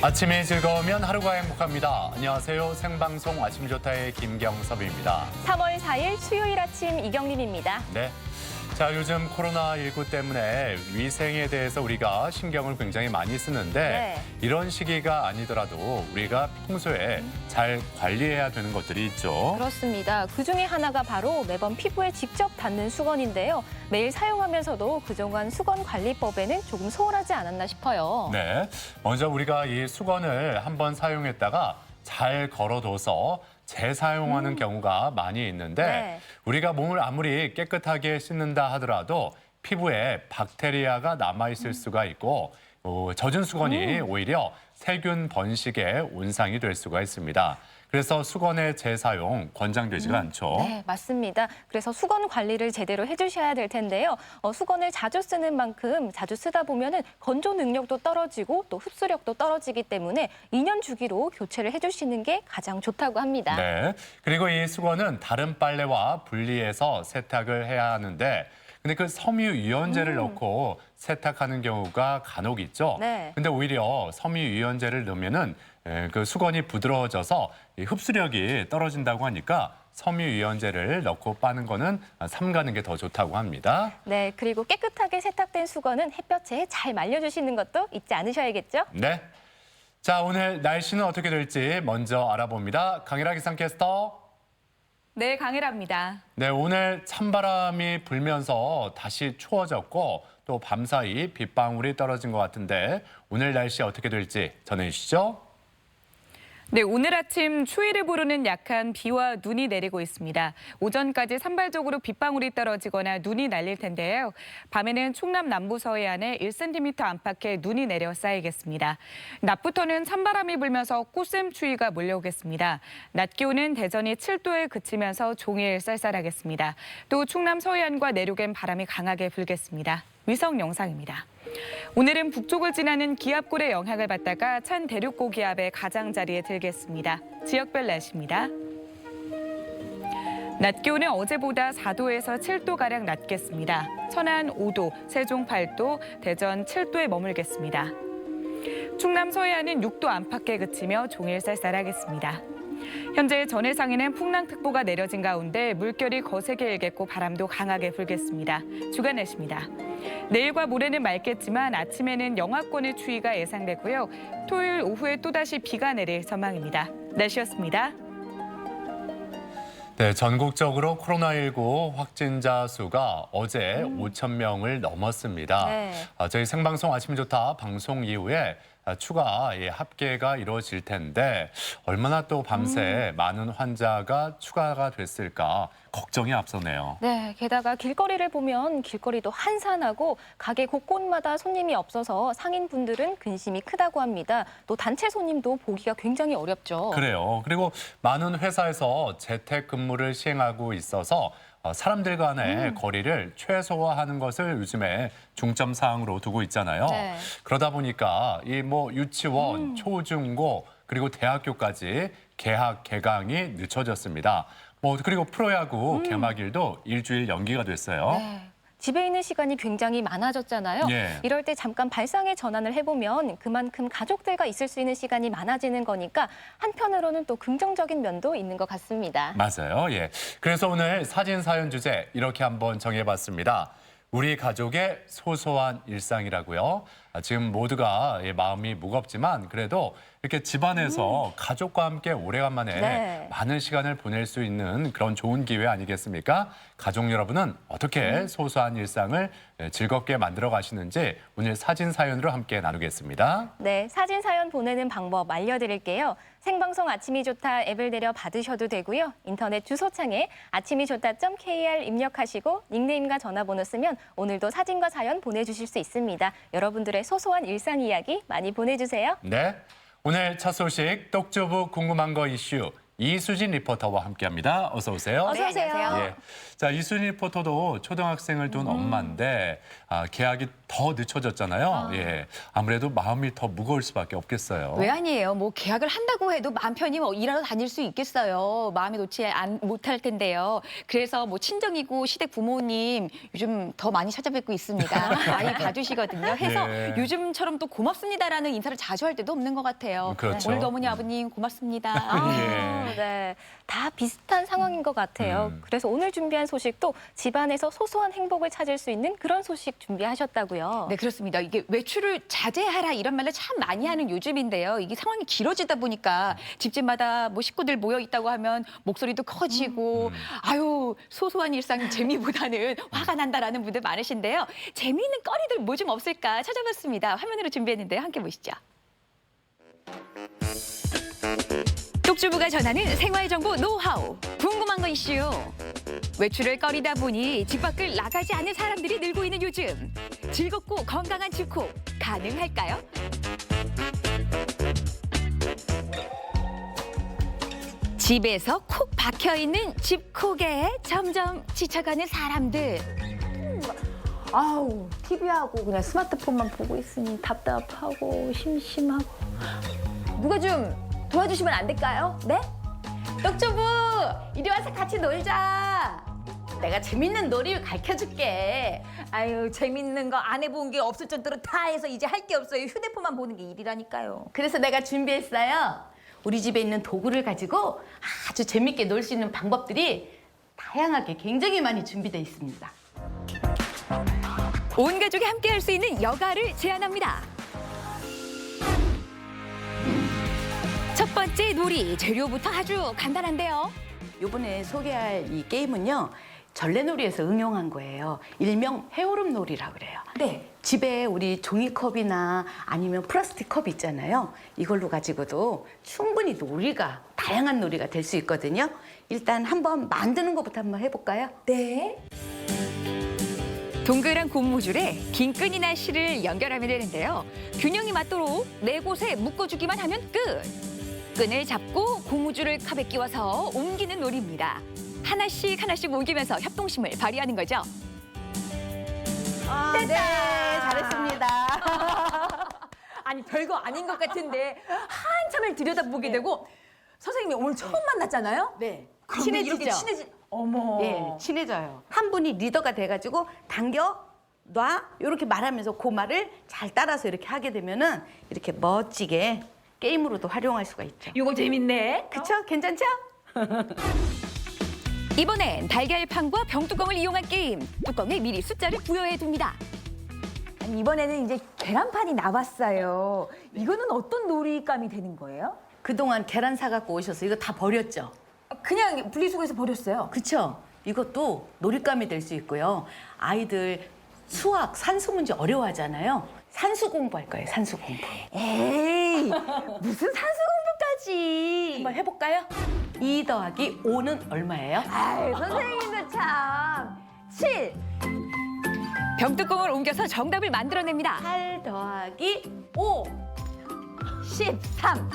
아침이 즐거우면 하루가 행복합니다. 안녕하세요. 생방송 아침 좋다의 김경섭입니다. 3월 4일 수요일 아침 이경림입니다. 네. 자, 요즘 코로나19 때문에 위생에 대해서 우리가 신경을 굉장히 많이 쓰는데 이런 시기가 아니더라도 우리가 평소에 잘 관리해야 되는 것들이 있죠. 그렇습니다. 그중에 하나가 바로 매번 피부에 직접 닿는 수건인데요. 매일 사용하면서도 그동안 수건관리법에는 조금 소홀하지 않았나 싶어요. 네. 먼저 우리가 이 수건을 한번 사용했다가 잘 걸어둬서 재사용하는 경우가 많이 있는데 우리가 몸을 아무리 깨끗하게 씻는다 하더라도 피부에 박테리아가 남아있을 수가 있고 젖은 수건이 오히려 세균 번식의 온상이 될 수가 있습니다. 그래서 수건의 재사용 권장되지가 않죠. 네, 맞습니다. 그래서 수건 관리를 제대로 해주셔야 될 텐데요. 수건을 자주 쓰는 만큼 자주 쓰다 보면은 건조 능력도 떨어지고 또 흡수력도 떨어지기 때문에 2년 주기로 교체를 해주시는 게 가장 좋다고 합니다. 네. 그리고 이 수건은 다른 빨래와 분리해서 세탁을 해야 하는데 근데 그 섬유유연제를 넣고 세탁하는 경우가 간혹 있죠. 근데 오히려 섬유유연제를 넣으면은 그 수건이 부드러워져서 흡수력이 떨어진다고 하니까 섬유유연제를 넣고 빠는 거는 삼가는 게 더 좋다고 합니다. 네, 그리고 깨끗하게 세탁된 수건은 햇볕에 잘 말려주시는 것도 잊지 않으셔야겠죠? 네. 자, 오늘 날씨는 어떻게 될지 먼저 알아봅니다. 강일아 기상캐스터. 네, 강혜라입니다. 네, 오늘 찬바람이 불면서 다시 추워졌고 또 밤사이 빗방울이 떨어진 것 같은데 오늘 날씨 어떻게 될지 전해주시죠. 네, 오늘 아침 추위를 부르는 약한 비와 눈이 내리고 있습니다. 오전까지 산발적으로 빗방울이 떨어지거나 눈이 날릴 텐데요. 밤에는 충남 남부 서해안에 1cm 안팎의 눈이 내려 쌓이겠습니다. 낮부터는 찬바람이 불면서 꽃샘 추위가 몰려오겠습니다. 낮 기온은 대전이 7도에 그치면서 종일 쌀쌀하겠습니다. 또 충남 서해안과 내륙엔 바람이 강하게 불겠습니다. 위성 영상입니다. 오늘은 북쪽을 지나는 기압골의 영향을 받다가 찬 대륙 고기압의 가장자리에 들겠습니다. 지역별 날씨입니다. 낮 기온은 어제보다 4도에서 7도가량 낮겠습니다. 천안 5도, 세종 8도, 대전 7도에 머물겠습니다. 충남 서해안은 6도 안팎에 그치며 종일 쌀쌀하겠습니다. 현재 전해상에는 풍랑특보가 내려진 가운데 물결이 거세게 일겠고 바람도 강하게 불겠습니다. 주간 날씨입니다. 내일과 모레는 맑겠지만 아침에는 영하권의 추위가 예상되고요. 토요일 오후에 또다시 비가 내릴 전망입니다. 날씨였습니다. 네, 전국적으로 코로나19 확진자 수가 어제 5천 명을 넘었습니다. 저희 생방송 아침 좋다 방송 이후에 추가 합계가 이루어질 텐데 얼마나 또 밤새 많은 환자가 추가가 됐을까 걱정이 앞서네요. 네, 게다가 길거리를 보면 길거리도 한산하고 가게 곳곳마다 손님이 없어서 상인분들은 근심이 크다고 합니다. 또 단체 손님도 보기가 굉장히 어렵죠. 그래요. 그리고 많은 회사에서 재택근무를 시행하고 있어서 사람들 간의 거리를 최소화하는 것을 요즘에 중점 사항으로 두고 있잖아요. 그러다 보니까 이 유치원, 초중고 그리고 대학교까지 개학 개강이 늦춰졌습니다. 그리고 프로야구 개막일도 일주일 연기가 됐어요. 집에 있는 시간이 굉장히 많아졌잖아요. 이럴 때 잠깐 발상의 전환을 해보면 그만큼 가족들과 있을 수 있는 시간이 많아지는 거니까 한편으로는 또 긍정적인 면도 있는 것 같습니다. 맞아요. 그래서 오늘 사진 사연 주제 이렇게 한번 정해봤습니다. 우리 가족의 소소한 일상이라고요. 지금 모두가 마음이 무겁지만 그래도 이렇게 집안에서 가족과 함께 오래간만에 많은 시간을 보낼 수 있는 그런 좋은 기회 아니겠습니까? 가족 여러분은 어떻게 소소한 일상을 즐겁게 만들어 가시는지 오늘 사진 사연으로 함께 나누겠습니다. 네, 사진 사연 보내는 방법 알려드릴게요. 생방송 아침이 좋다 앱을 내려 받으셔도 되고요. 인터넷 주소창에 아침이좋다.kr 입력하시고 닉네임과 전화번호 쓰면 오늘도 사진과 사연 보내주실 수 있습니다. 여러분들의 소소한 일상 이야기 많이 보내주세요. 네, 오늘 첫 소식 똑주부 궁금한 거 이슈 이수진 리포터와 함께합니다. 어서 오세요. 어서 오세요. 안녕하세요. 예. 자, 이수진 리포터도 초등학생을 둔 엄마인데 계약이 더 늦춰졌잖아요. 예. 아무래도 마음이 더 무거울 수밖에 없겠어요. 왜 아니에요? 뭐 계약을 한다고 해도 마음 편히 뭐 일하러 다닐 수 있겠어요. 마음이 놓지 못할 텐데요. 그래서 뭐 친정이고 시댁 부모님 요즘 더 많이 찾아뵙고 있습니다. 많이 봐주시거든요. 해서 예. 요즘처럼 또 고맙습니다라는 인사를 자주 할 때도 없는 것 같아요. 그렇죠. 오늘도 어머니 아버님 고맙습니다. 예. 네, 다 비슷한 상황인 것 같아요. 그래서 오늘 준비한 소식도 집안에서 소소한 행복을 찾을 수 있는 그런 소식 준비하셨다고요. 네, 그렇습니다. 이게 외출을 자제하라 이런 말을 참 많이 하는 요즘인데요. 이게 상황이 길어지다 보니까 집집마다 뭐 식구들 모여 있다고 하면 목소리도 커지고 아유, 소소한 일상 재미보다는 화가 난다라는 분들 많으신데요. 재미있는 거리들 뭐 좀 없을까 찾아봤습니다. 화면으로 준비했는데요. 함께 보시죠. 똑주부가 전하는 생활정보 노하우. 궁금한 거 이슈. 외출을 꺼리다 보니 집 밖을 나가지 않는 사람들이 늘고 있는 요즘. 즐겁고 건강한 집콕 가능할까요? 집에서 콕 박혀있는 집콕에 점점 지쳐가는 사람들. 아우, TV하고 그냥 스마트폰만 보고 있으니 답답하고 심심하고. 누가 좀 도와주시면 안 될까요? 네? 떡주부, 이리 와서 같이 놀자. 내가 재밌는 놀이를 가르쳐줄게. 아유, 재밌는 거 안 해본 게 없을 정도로 다 해서 이제 할 게 없어요. 휴대폰만 보는 게 일이라니까요. 그래서 내가 준비했어요. 우리 집에 있는 도구를 가지고 아주 재밌게 놀 수 있는 방법들이 다양하게 굉장히 많이 준비되어 있습니다. 온 가족이 함께 할 수 있는 여가를 제안합니다. 첫 번째 놀이, 재료부터 아주 간단한데요. 이번에 소개할 이 게임은요, 전래놀이에서 응용한 거예요. 일명 해오름 놀이라고 그래요. 네. 집에 우리 종이컵이나 아니면 플라스틱 컵 있잖아요. 이걸로 가지고도 충분히 놀이가, 다양한 놀이가 될 수 있거든요. 일단 한번 만드는 것부터 한번 해볼까요? 네. 동그란 고무줄에 긴 끈이나 실을 연결하면 되는데요. 균형이 맞도록 네 곳에 묶어주기만 하면 끝. 끈을 잡고 고무줄을 컵에 끼워서 옮기는 놀이입니다. 하나씩 하나씩 옮기면서 협동심을 발휘하는 거죠. 네, 잘했습니다. 아니 별거 아닌 것 같은데 한참을 들여다보게 되고 선생님이 오늘 처음 만났잖아요? 네. 그런데 이렇게 친해지죠? 친해지 어머. 네, 친해져요. 한 분이 리더가 돼가지고 당겨, 놔 이렇게 말하면서 그 말을 잘 따라서 이렇게 하게 되면은 이렇게 멋지게 게임으로도 활용할 수가 있죠. 이거 재밌네. 그쵸? 괜찮죠? 이번엔 달걀판과 병뚜껑을 이용한 게임. 뚜껑에 미리 숫자를 부여해 둡니다. 아니, 이번에는 이제 계란판이 나왔어요. 이거는 어떤 놀이감이 되는 거예요? 그동안 계란 사갖고 오셔서 이거 다 버렸죠? 그냥 분리수거해서 버렸어요. 그쵸? 이것도 놀잇감이 될 수 있고요. 아이들 수학, 산수 문제 어려워하잖아요. 산수 공부할 거예요, 산수 공부. 에이 무슨 산수 공부까지. 한번 해볼까요? 2 더하기 5는 얼마예요? 아유 선생님도 참. 7. 병뚜껑을 옮겨서 정답을 만들어냅니다. 8 더하기 5. 13.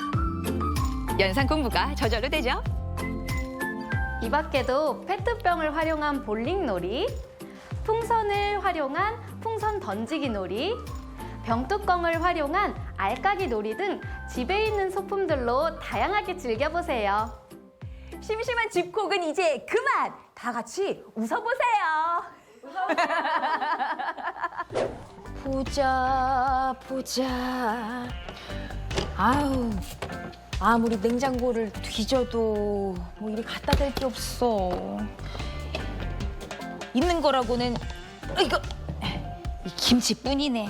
연상 공부가 저절로 되죠. 이 밖에도 페트병을 활용한 볼링 놀이, 풍선을 활용한 풍선 던지기 놀이, 병뚜껑을 활용한 알까기 놀이 등 집에 있는 소품들로 다양하게 즐겨보세요. 심심한 집콕은 이제 그만. 다 같이 웃어보세요. 보자, 보자. 아우, 아무리 냉장고를 뒤져도 뭐 이리 갖다 댈 게 없어. 있는 거라고는 이거 이 김치뿐이네.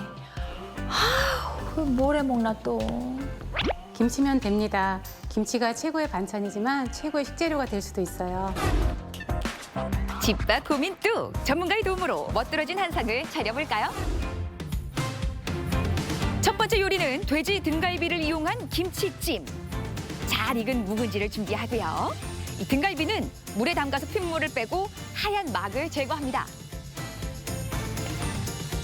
아우, 뭘 해먹나 또. 김치면 됩니다. 김치가 최고의 반찬이지만 최고의 식재료가 될 수도 있어요. 집밥 고민 뚝! 전문가의 도움으로 멋들어진 한상을 차려볼까요? 첫 번째 요리는 돼지 등갈비를 이용한 김치찜. 잘 익은 묵은지를 준비하고요. 이 등갈비는 물에 담가서 핏물을 빼고 하얀 막을 제거합니다.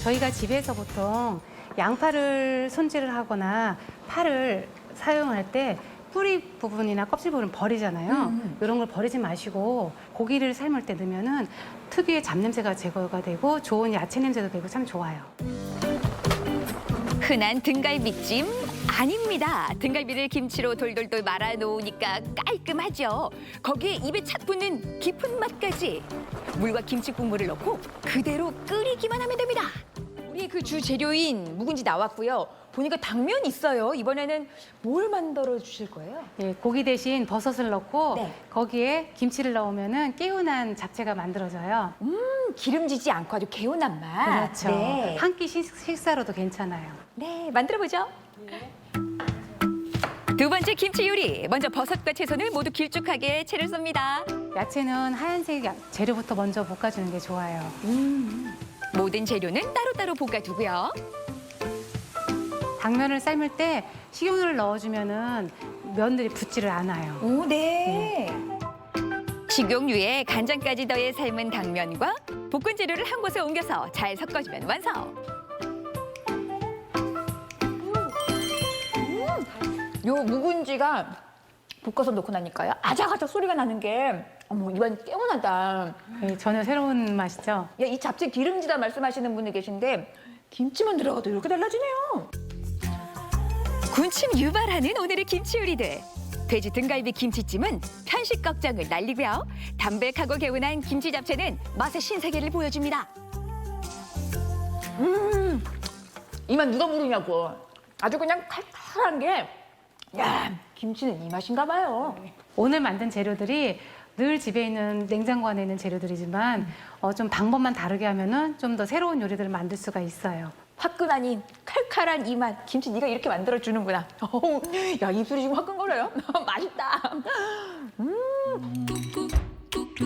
저희가 집에서 보통 양파를 손질을 하거나 파를 사용할 때 뿌리 부분이나 껍질 부분 버리잖아요. 이런 걸 버리지 마시고 고기를 삶을 때 넣으면은 특유의 잡냄새가 제거가 되고 좋은 야채 냄새도 되고 참 좋아요. 흔한 등갈비찜 아닙니다. 등갈비를 김치로 돌돌돌 말아 놓으니까 깔끔하죠. 거기에 입에 착 붙는 깊은 맛까지. 물과 김치 국물을 넣고 그대로 끓이기만 하면 됩니다. 우리 그 주 재료인 묵은지 나왔고요. 보니까 당면 있어요. 이번에는 뭘 만들어 주실 거예요? 예, 고기 대신 버섯을 넣고 네. 거기에 김치를 넣으면은 개운한 잡채가 만들어져요. 기름지지 않고 아주 개운한 맛. 그렇죠. 네. 한 끼 식사로도 괜찮아요. 네, 만들어 보죠. 두 번째 김치 요리. 먼저 버섯과 채소를 모두 길쭉하게 채를 씁니다. 야채는 하얀색 재료부터 먼저 볶아주는 게 좋아요. 모든 재료는 따로따로 볶아두고요. 당면을 삶을 때 식용유를 넣어주면은 면들이 붙지를 않아요. 오, 네. 식용유에 간장까지 더해 삶은 당면과 볶은 재료를 한 곳에 옮겨서 잘 섞어주면 완성. 요 묵은지가 볶아서 넣고 나니까요. 아작아작 소리가 나는 게 어머 입안이 개운하다. 예, 전혀 새로운 맛이죠. 야, 이 잡채 기름지다 말씀하시는 분이 계신데 김치만 들어가도 이렇게 달라지네요. 군침 유발하는 오늘의 김치 요리들. 돼지 등갈비 김치찜은 편식 걱정을 날리고요. 담백하고 개운한 김치 잡채는 맛의 신세계를 보여줍니다. 이 맛 누가 모르냐고. 아주 그냥 칼칼한 게, 야, 김치는 이 맛인가 봐요. 오늘 만든 재료들이 늘 집에 있는 냉장고 안에 있는 재료들이지만 좀 방법만 다르게 하면은 좀 더 새로운 요리들을 만들 수가 있어요. 화끈하니 칼칼한 이 맛. 김치 네가 이렇게 만들어 주는구나. 어우, 야, 입술이 지금 화끈거려요. 맛있다.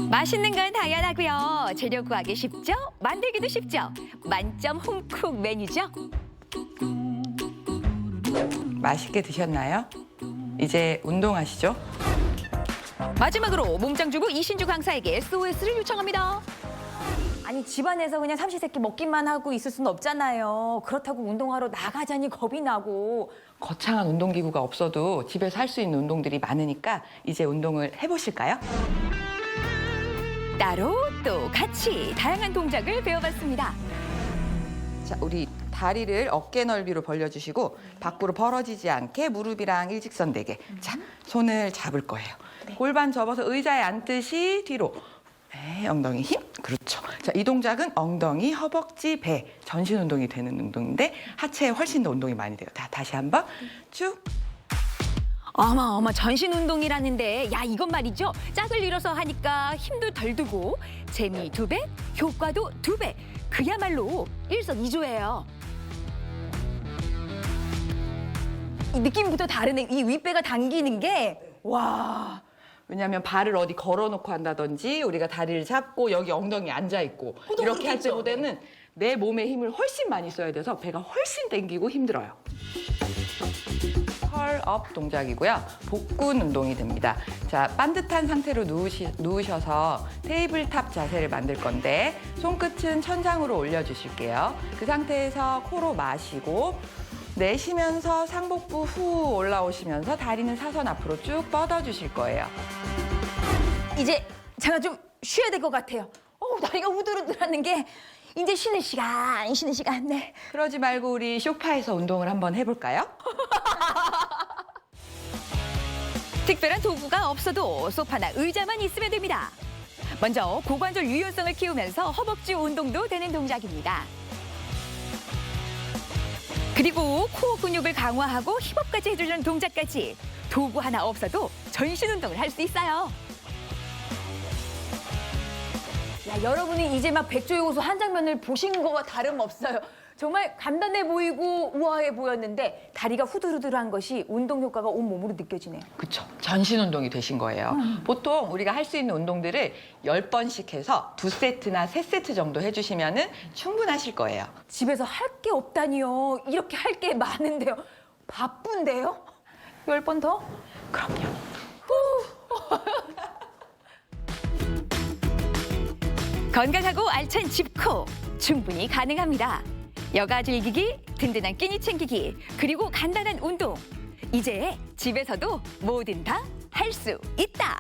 맛있는 건 당연하고요. 재료 구하기 쉽죠? 만들기도 쉽죠? 만점 홈쿡 메뉴죠? 맛있게 드셨나요? 이제 운동하시죠? 마지막으로 몸짱주부 이신주 강사에게 SOS를 요청합니다. 아니 집안에서 그냥 삼시세끼 먹기만 하고 있을 수는 없잖아요. 그렇다고 운동하러 나가자니 겁이 나고. 거창한 운동기구가 없어도 집에서 할 수 있는 운동들이 많으니까 이제 운동을 해보실까요? 따로 또 같이 다양한 동작을 배워봤습니다. 자, 우리 다리를 어깨 넓이로 벌려주시고 밖으로 벌어지지 않게 무릎이랑 일직선되게. 자, 손을 잡을 거예요. 골반 접어서 의자에 앉듯이 뒤로. 네, 엉덩이 힘. 그렇죠. 자, 이 동작은 엉덩이, 허벅지, 배, 전신 운동이 되는 운동인데 하체에 훨씬 더 운동이 많이 돼요. 자, 다시 한번 쭉. 어머 전신 운동이라는데 야 이건 말이죠. 짝을 이뤄서 하니까 힘도 덜 들고 재미 2배, 효과도 2배. 그야말로 일석이조예요. 이 느낌부터 다르네. 이 윗배가 당기는 게 와. 왜냐하면 발을 어디 걸어놓고 한다든지 우리가 다리를 잡고 여기 엉덩이 앉아있고 이렇게 할 때보다는 내 몸의 힘을 훨씬 많이 써야 돼서 배가 훨씬 당기고 힘들어요. 컬업 동작이고요. 복근 운동이 됩니다. 자, 반듯한 상태로 누우셔서 테이블탑 자세를 만들 건데 손끝은 천장으로 올려주실게요. 그 상태에서 코로 마시고 내쉬면서 상복부 후 올라오시면서 다리는 사선 앞으로 쭉 뻗어주실 거예요. 이제 제가 좀 쉬어야 될 것 같아요. 다리가 후들후들하는 게 이제 쉬는 시간. 네. 그러지 말고 우리 소파에서 운동을 한번 해볼까요? 특별한 도구가 없어도 소파나 의자만 있으면 됩니다. 먼저 고관절 유연성을 키우면서 허벅지 운동도 되는 동작입니다. 그리고 코어 근육을 강화하고 힙업까지 해주려는 동작까지 도구 하나 없어도 전신 운동을 할 수 있어요. 야, 여러분이 이제 막 백조요소 한 장면을 보신 거와 다름없어요. 정말 간단해 보이고 우아해 보였는데 다리가 후들후들한 것이 운동 효과가 온몸으로 느껴지네요. 그렇죠. 전신 운동이 되신 거예요. 보통 우리가 할 수 있는 운동들을 10번씩 해서 2세트나 3세트 정도 해주시면 충분하실 거예요. 집에서 할 게 없다니요. 이렇게 할 게 많은데요. 바쁜데요? 10번 더? 그럼요. 건강하고 알찬 집코 충분히 가능합니다. 여가 즐기기, 든든한 끼니 챙기기, 그리고 간단한 운동. 이제 집에서도 뭐든 다 할 수 있다.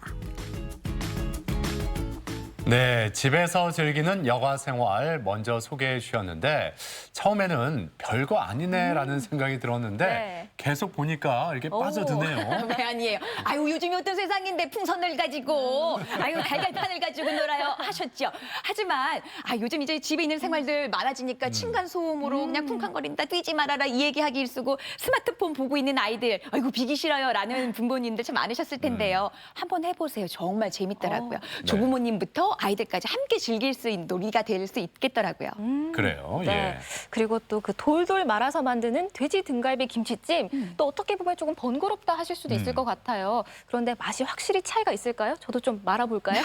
네, 집에서 즐기는 여가 생활 먼저 소개해 주셨는데 처음에는 별거 아니네라는 생각이 들었는데 네. 계속 보니까 이렇게 빠져드네요. 왜 아니에요? 아유 요즘이 어떤 세상인데 풍선을 가지고 아유 달걀판을 가지고 놀아요 하셨죠. 하지만 요즘 이제 집에 있는 생활들 많아지니까 층간 소음으로 그냥 쿵쾅거린다 뛰지 말아라 이 얘기하기 일쓰고 스마트폰 보고 있는 아이들 아이고 비기 싫어요라는 부모님들 참 많으셨을 텐데요. 한번 해보세요. 정말 재밌더라고요. 조부모님부터 아이들까지 함께 즐길 수 있는 놀이가 될 수 있겠더라고요. 그래요. 네. 예. 그리고 또 그 돌돌 말아서 만드는 돼지 등갈비 김치찜 또 어떻게 보면 조금 번거롭다 하실 수도 있을 것 같아요. 그런데 맛이 확실히 차이가 있을까요? 저도 좀 말아볼까요?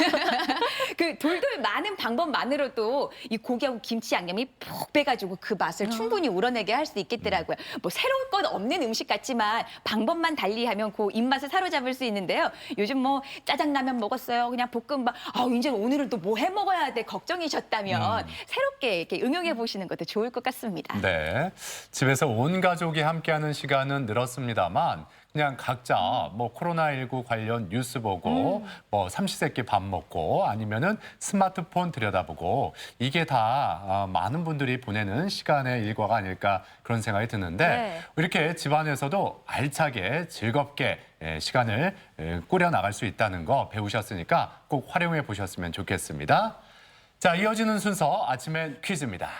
그 돌돌 많은 방법만으로도 이 고기하고 김치 양념이 푹 빼가지고 그 맛을 충분히 우러내게 할 수 있겠더라고요. 뭐 새로운 건 없는 음식 같지만 방법만 달리하면 그 입맛을 사로잡을 수 있는데요. 요즘 뭐 짜장라면 먹었어요. 그냥 볶음밥. 이제 오늘은 또 뭐 해 먹어야 돼 걱정이셨다면 새롭게 이렇게 응용해 보시는 것도 좋을 것 같습니다. 네, 집에서 온 가족이 함께하는 시간은 늘었습니다만 그냥 각자 뭐 코로나19 관련 뉴스 보고 뭐 삼시세끼 밥 먹고 아니면은 스마트폰 들여다보고 이게 다 많은 분들이 보내는 시간의 일과가 아닐까 그런 생각이 드는데 네. 이렇게 집안에서도 알차게 즐겁게 시간을 꾸려 나갈 수 있다는 거 배우셨으니까 꼭 활용해 보셨으면 좋겠습니다. 자, 이어지는 순서 아침엔 퀴즈입니다.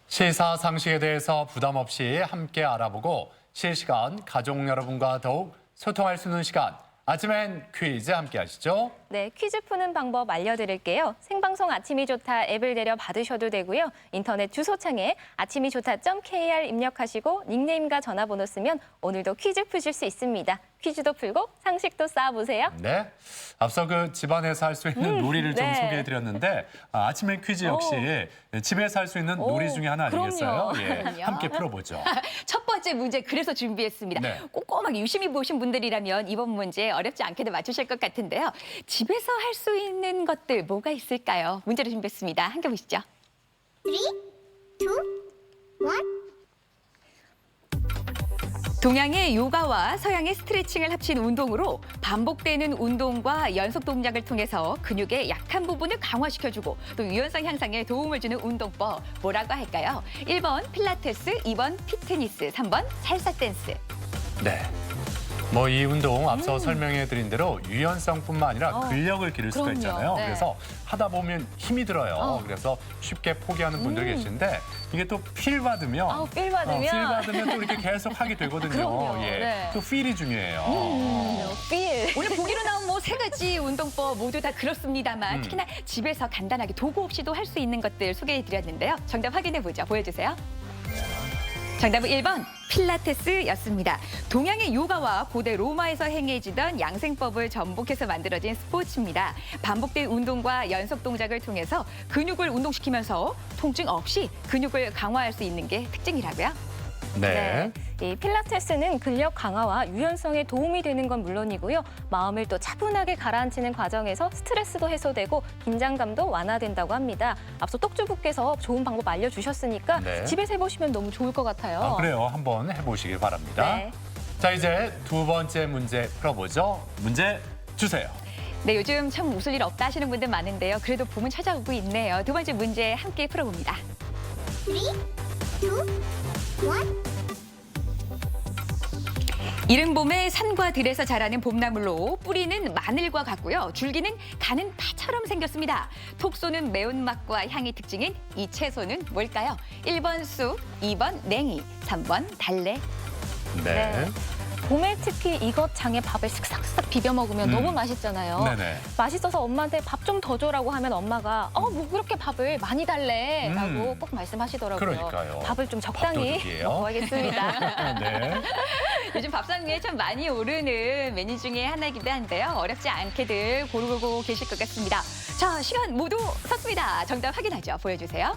시사상식에 대해서 부담 없이 함께 알아보고 실시간 가족 여러분과 더욱 소통할 수 있는 시간. 아침엔 퀴즈 함께 하시죠. 네, 퀴즈 푸는 방법 알려드릴게요. 생방송 아침이 좋다 앱을 내려 받으셔도 되고요. 인터넷 주소창에 아침이 좋다.kr 입력하시고 닉네임과 전화번호 쓰면 오늘도 퀴즈 푸실 수 있습니다. 퀴즈도 풀고 상식도 쌓아보세요. 네, 앞서 그 집안에서 할 수 있는 놀이를 좀 네. 소개해드렸는데 아침엔 퀴즈 역시 집에서 할 수 있는 놀이 중에 하나 아니겠어요? 그럼요. 예, 함께 풀어보죠. 첫 번째 문제 그래서 준비했습니다. 네. 꼼꼼하게 유심히 보신 분들이라면 이번 문제 어렵지 않게도 맞추실 것 같은데요. 집에서 할 수 있는 것들 뭐가 있을까요? 문제를 준비했습니다. 함께 보시죠. 3, 2, 1. 동양의 요가와 서양의 스트레칭을 합친 운동으로 반복되는 운동과 연속 동작을 통해서 근육의 약한 부분을 강화시켜주고 또 유연성 향상에 도움을 주는 운동법 뭐라고 할까요? 1번 필라테스, 2번 피트니스, 3번 살사 댄스. 네. 뭐 이 운동 앞서 설명해드린 대로 유연성뿐만 아니라 근력을 기를 수가 그럼요. 있잖아요. 네. 그래서 하다 보면 힘이 들어요. 그래서 쉽게 포기하는 분들 계신데 이게 또 필 받으면 필 받으면. 필 받으면 또 이렇게 계속 하게 되거든요. 그럼요. 예. 네. 또 필이 중요해요. 필. 오늘 보기로 나온 뭐 세 가지 운동법 모두 다 그렇습니다만 특히나 집에서 간단하게 도구 없이도 할 수 있는 것들 소개해드렸는데요. 정답 확인해보죠. 보여주세요. 정답은 1번 필라테스였습니다. 동양의 요가와 고대 로마에서 행해지던 양생법을 전복해서 만들어진 스포츠입니다. 반복된 운동과 연속 동작을 통해서 근육을 운동시키면서 통증 없이 근육을 강화할 수 있는 게 특징이라고요. 네. 이 필라테스는 근력 강화와 유연성에 도움이 되는 건 물론이고요. 마음을 또 차분하게 가라앉히는 과정에서 스트레스도 해소되고 긴장감도 완화된다고 합니다. 앞서 떡주부께서 좋은 방법 알려주셨으니까 네. 집에서 해보시면 너무 좋을 것 같아요. 그래요. 한번 해보시길 바랍니다. 네. 자, 이제 두 번째 문제 풀어보죠. 문제 주세요. 네, 요즘 참 웃을 일 없다 하시는 분들 많은데요. 그래도 봄은 찾아오고 있네요. 두 번째 문제 함께 풀어봅니다. 3, 2, 1. 이른 봄에 산과 들에서 자라는 봄나물로 뿌리는 마늘과 같고요. 줄기는 가는 파처럼 생겼습니다. 톡 쏘는 매운맛과 향이 특징인 이 채소는 뭘까요? 1번 쑥, 2번 냉이, 3번 달래. 네. 봄에 특히 이것 장에 밥을 슥싹슥싹 비벼 먹으면 너무 맛있잖아요. 네네. 맛있어서 엄마한테 밥 좀 더 줘라고 하면 엄마가 뭐 그렇게 밥을 많이 달래 라고 꼭 말씀하시더라고요. 그러니까요. 밥을 좀 적당히 밥도둑이에요. 먹어야겠습니다. 네. 요즘 밥상 위에 참 많이 오르는 메뉴 중에 하나이기도 한데요. 어렵지 않게들 고르고 계실 것 같습니다. 자, 시간 모두 섰습니다. 정답 확인하죠. 보여주세요.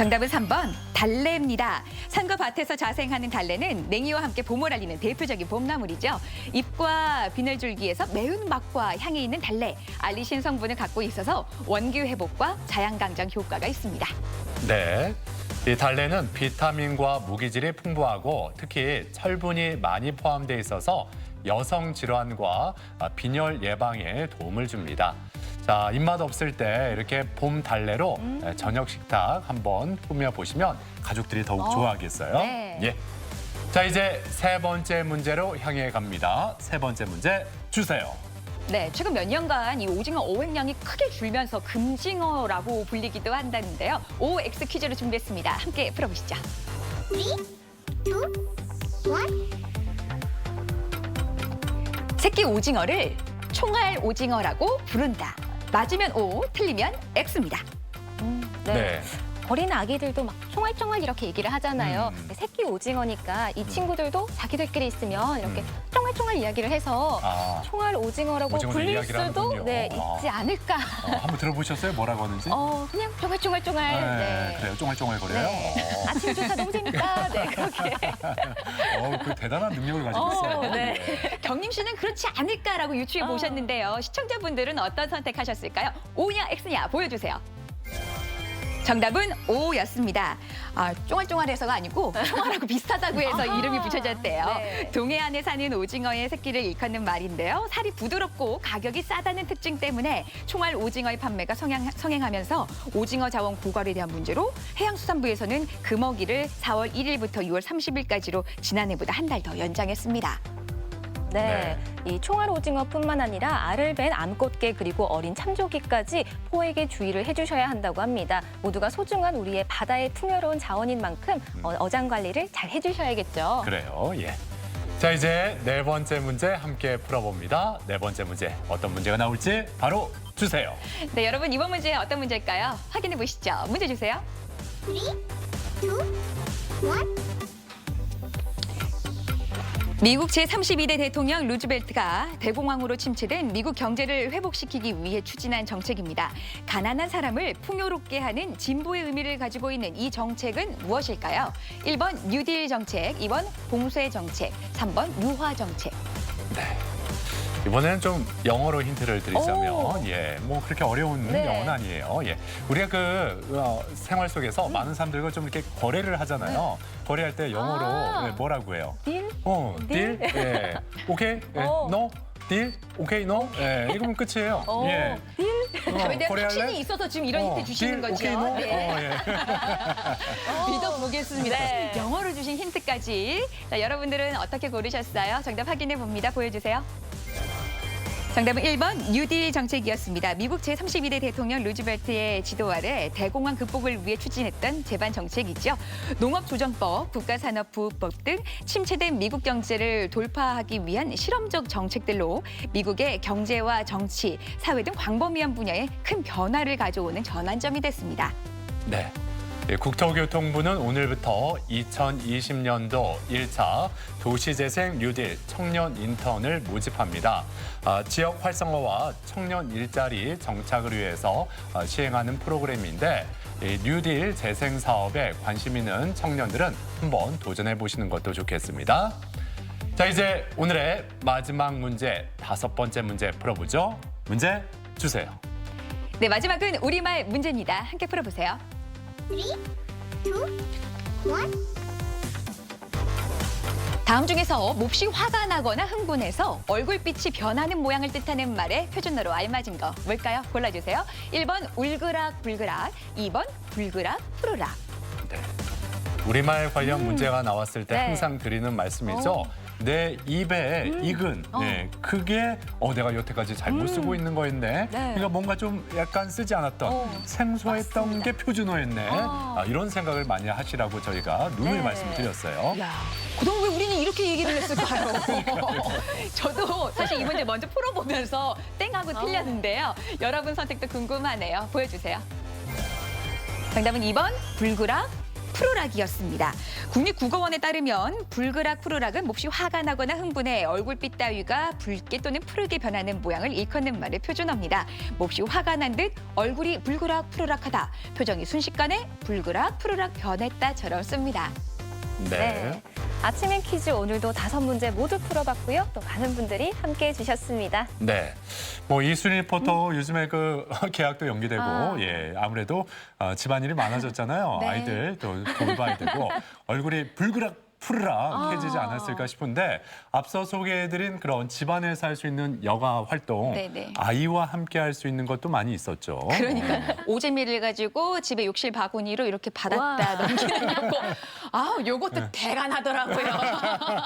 정답은 3번 달래입니다. 산과 밭에서 자생하는 달래는 냉이와 함께 봄을 알리는 대표적인 봄나물이죠. 잎과 비늘줄기에서 매운 맛과 향이 있는 달래, 알리신 성분을 갖고 있어서 원기 회복과 자양강장 효과가 있습니다. 네. 이 달래는 비타민과 무기질이 풍부하고 특히 철분이 많이 포함되어 있어서 여성 질환과 빈혈 예방에 도움을 줍니다. 자, 입맛 없을 때 이렇게 봄 달래로 저녁 식탁 한번 꾸며 보시면 가족들이 더욱 좋아하겠어요. 네. 예. 자, 이제 세 번째 문제로 향해 갑니다. 세 번째 문제 주세요. 네, 최근 몇 년간 이 오징어 어획량이 크게 줄면서 금징어라고 불리기도 한다는데요. OX 퀴즈를 준비했습니다. 함께 풀어보시죠. 3, 2, 1. 새끼 오징어를 총알 오징어라고 부른다. 맞으면 O, 틀리면 X입니다. 네. 어린 아기들도 막 총알총알 이렇게 얘기를 하잖아요. 새끼 오징어니까 이 친구들도 자기들끼리 있으면 이렇게 총알총알 이야기를 해서 아. 총알 오징어라고 오징어를 불릴 이야기를 수도 하는군요. 네, 아. 있지 않을까. 한번 들어보셨어요? 뭐라고 하는지? 그냥 총알총알총알. 네. 그래요. 쫑알쫑알거려요. 네. 아침조차 너무 재밌다. 네, 그렇게. 그 대단한 능력을 가지고 있어요. 네. 경림 씨는 그렇지 않을까라고 유추해 보셨는데요. 시청자분들은 어떤 선택하셨을까요? O냐 X냐 보여주세요. 정답은 O였습니다. 쫑알쫑알해서가 아니고 총알하고 비슷하다고 해서 이름이 붙여졌대요. 네. 동해안에 사는 오징어의 새끼를 일컫는 말인데요. 살이 부드럽고 가격이 싸다는 특징 때문에 총알 오징어의 판매가 성행하면서 오징어 자원 고갈에 대한 문제로 해양수산부에서는 금어기를 4월 1일부터 6월 30일까지로 지난해보다 한 달 더 연장했습니다. 네. 이 총알 오징어뿐만 아니라 알을 벤 암꽃게 그리고 어린 참조기까지 포획에 주의를 해주셔야 한다고 합니다. 모두가 소중한 우리의 바다의 풍요로운 자원인 만큼 어장 관리를 잘 해주셔야겠죠. 그래요. 예. 자, 이제 네 번째 문제 함께 풀어봅니다. 네 번째 문제 어떤 문제가 나올지 바로 주세요. 네, 여러분 이번 문제 어떤 문제일까요? 확인해 보시죠. 문제 주세요. 3, 2, 1. 미국 제32대 대통령 루즈벨트가 대공황으로 침체된 미국 경제를 회복시키기 위해 추진한 정책입니다. 가난한 사람을 풍요롭게 하는 진보의 의미를 가지고 있는 이 정책은 무엇일까요? 1번 뉴딜 정책, 2번 봉쇄 정책, 3번 유화 정책. 이번에는 좀 영어로 힌트를 드리자면, 뭐 그렇게 어려운 네. 영어는 아니에요. 예, 우리가 생활 속에서 많은 사람들과 좀 이렇게 거래를 하잖아요. 거래할 때 영어로 뭐라고 해요? 딜? 딜? 예, 오케이, no, 딜, 오케이, no. 예, 이거면 끝이에요. 예. 저에 대한 거래할래? 확신이 있어서 지금 이런 힌트 주시는 딜, 거죠. 오케이, no. 네. 예. 믿어보겠습니다. 네. 영어로 주신 힌트까지. 자, 여러분들은 어떻게 고르셨어요? 정답 확인해 봅니다. 보여주세요. 정답은 1번 뉴딜 정책이었습니다. 미국 제32대 대통령 루즈벨트의 지도 아래 대공황 극복을 위해 추진했던 제반 정책이죠. 농업조정법, 국가산업부법 등 침체된 미국 경제를 돌파하기 위한 실험적 정책들로 미국의 경제와 정치, 사회 등 광범위한 분야에 큰 변화를 가져오는 전환점이 됐습니다. 네. 예, 국토교통부는 오늘부터 2020년도 1차 도시재생 뉴딜 청년 인턴을 모집합니다. 지역 활성화와 청년 일자리 정착을 위해서 시행하는 프로그램인데 이 뉴딜 재생 사업에 관심 있는 청년들은 한번 도전해 보시는 것도 좋겠습니다. 자, 이제 오늘의 마지막 문제, 5번째 문제 풀어보죠. 문제 주세요. 네, 마지막은 우리말 문제입니다. 함께 풀어보세요. 3, 2, 1. 다음 중에서 몹시 화가 나거나 흥분해서 얼굴빛이 변하는 모양을 뜻하는 말의 표준어로 알맞은 거 뭘까요? 골라주세요. 1번 울그락 불그락, 2번 불그락 푸르락. 네. 우리말 관련 문제가 나왔을 때 네. 항상 드리는 말씀이죠. 내 입에 익은 그게 내가 여태까지 잘못 쓰고 있는 거였네. 그러니까 뭔가 좀 약간 쓰지 않았던 생소했던 게 표준어였네. 이런 생각을 많이 하시라고 저희가 룰을 말씀드렸어요. 야, 그동안 왜 우리는 이렇게 얘기를 했을까요? 저도 사실 이 문제 먼저 풀어보면서 땡하고 틀렸는데요. 여러분 선택도 궁금하네요. 보여주세요. 정답은 2번 불그락, 푸르락이었습니다. 국립국어원에 따르면 불그락 푸르락은 몹시 화가 나거나 흥분해 얼굴빛 따위가 붉게 또는 푸르게 변하는 모양을 일컫는 말의 표준어입니다. 몹시 화가 난 듯 얼굴이 불그락 푸르락하다. 표정이 순식간에 불그락 푸르락 변했다처럼 씁니다. 네. 아침엔 퀴즈 오늘도 5문제 모두 풀어봤고요. 또 많은 분들이 함께해 주셨습니다. 네. 뭐 이순희 리포터 요즘에 그 계약도 연기되고 아. 예 아무래도 집안일이 많아졌잖아요. 네. 아이들 또 돌봐야 되고 얼굴이 불그락 푸르락해지지 않았을까 싶은데 앞서 소개해드린 그런 집안에서 할 수 있는 여가 활동 네네. 아이와 함께 할 수 있는 것도 많이 있었죠. 그러니까 오재미를 가지고 집에 욕실 바구니로 이렇게 받았다 와. 넘기는 거. 아, 요것도 대단하더라고요.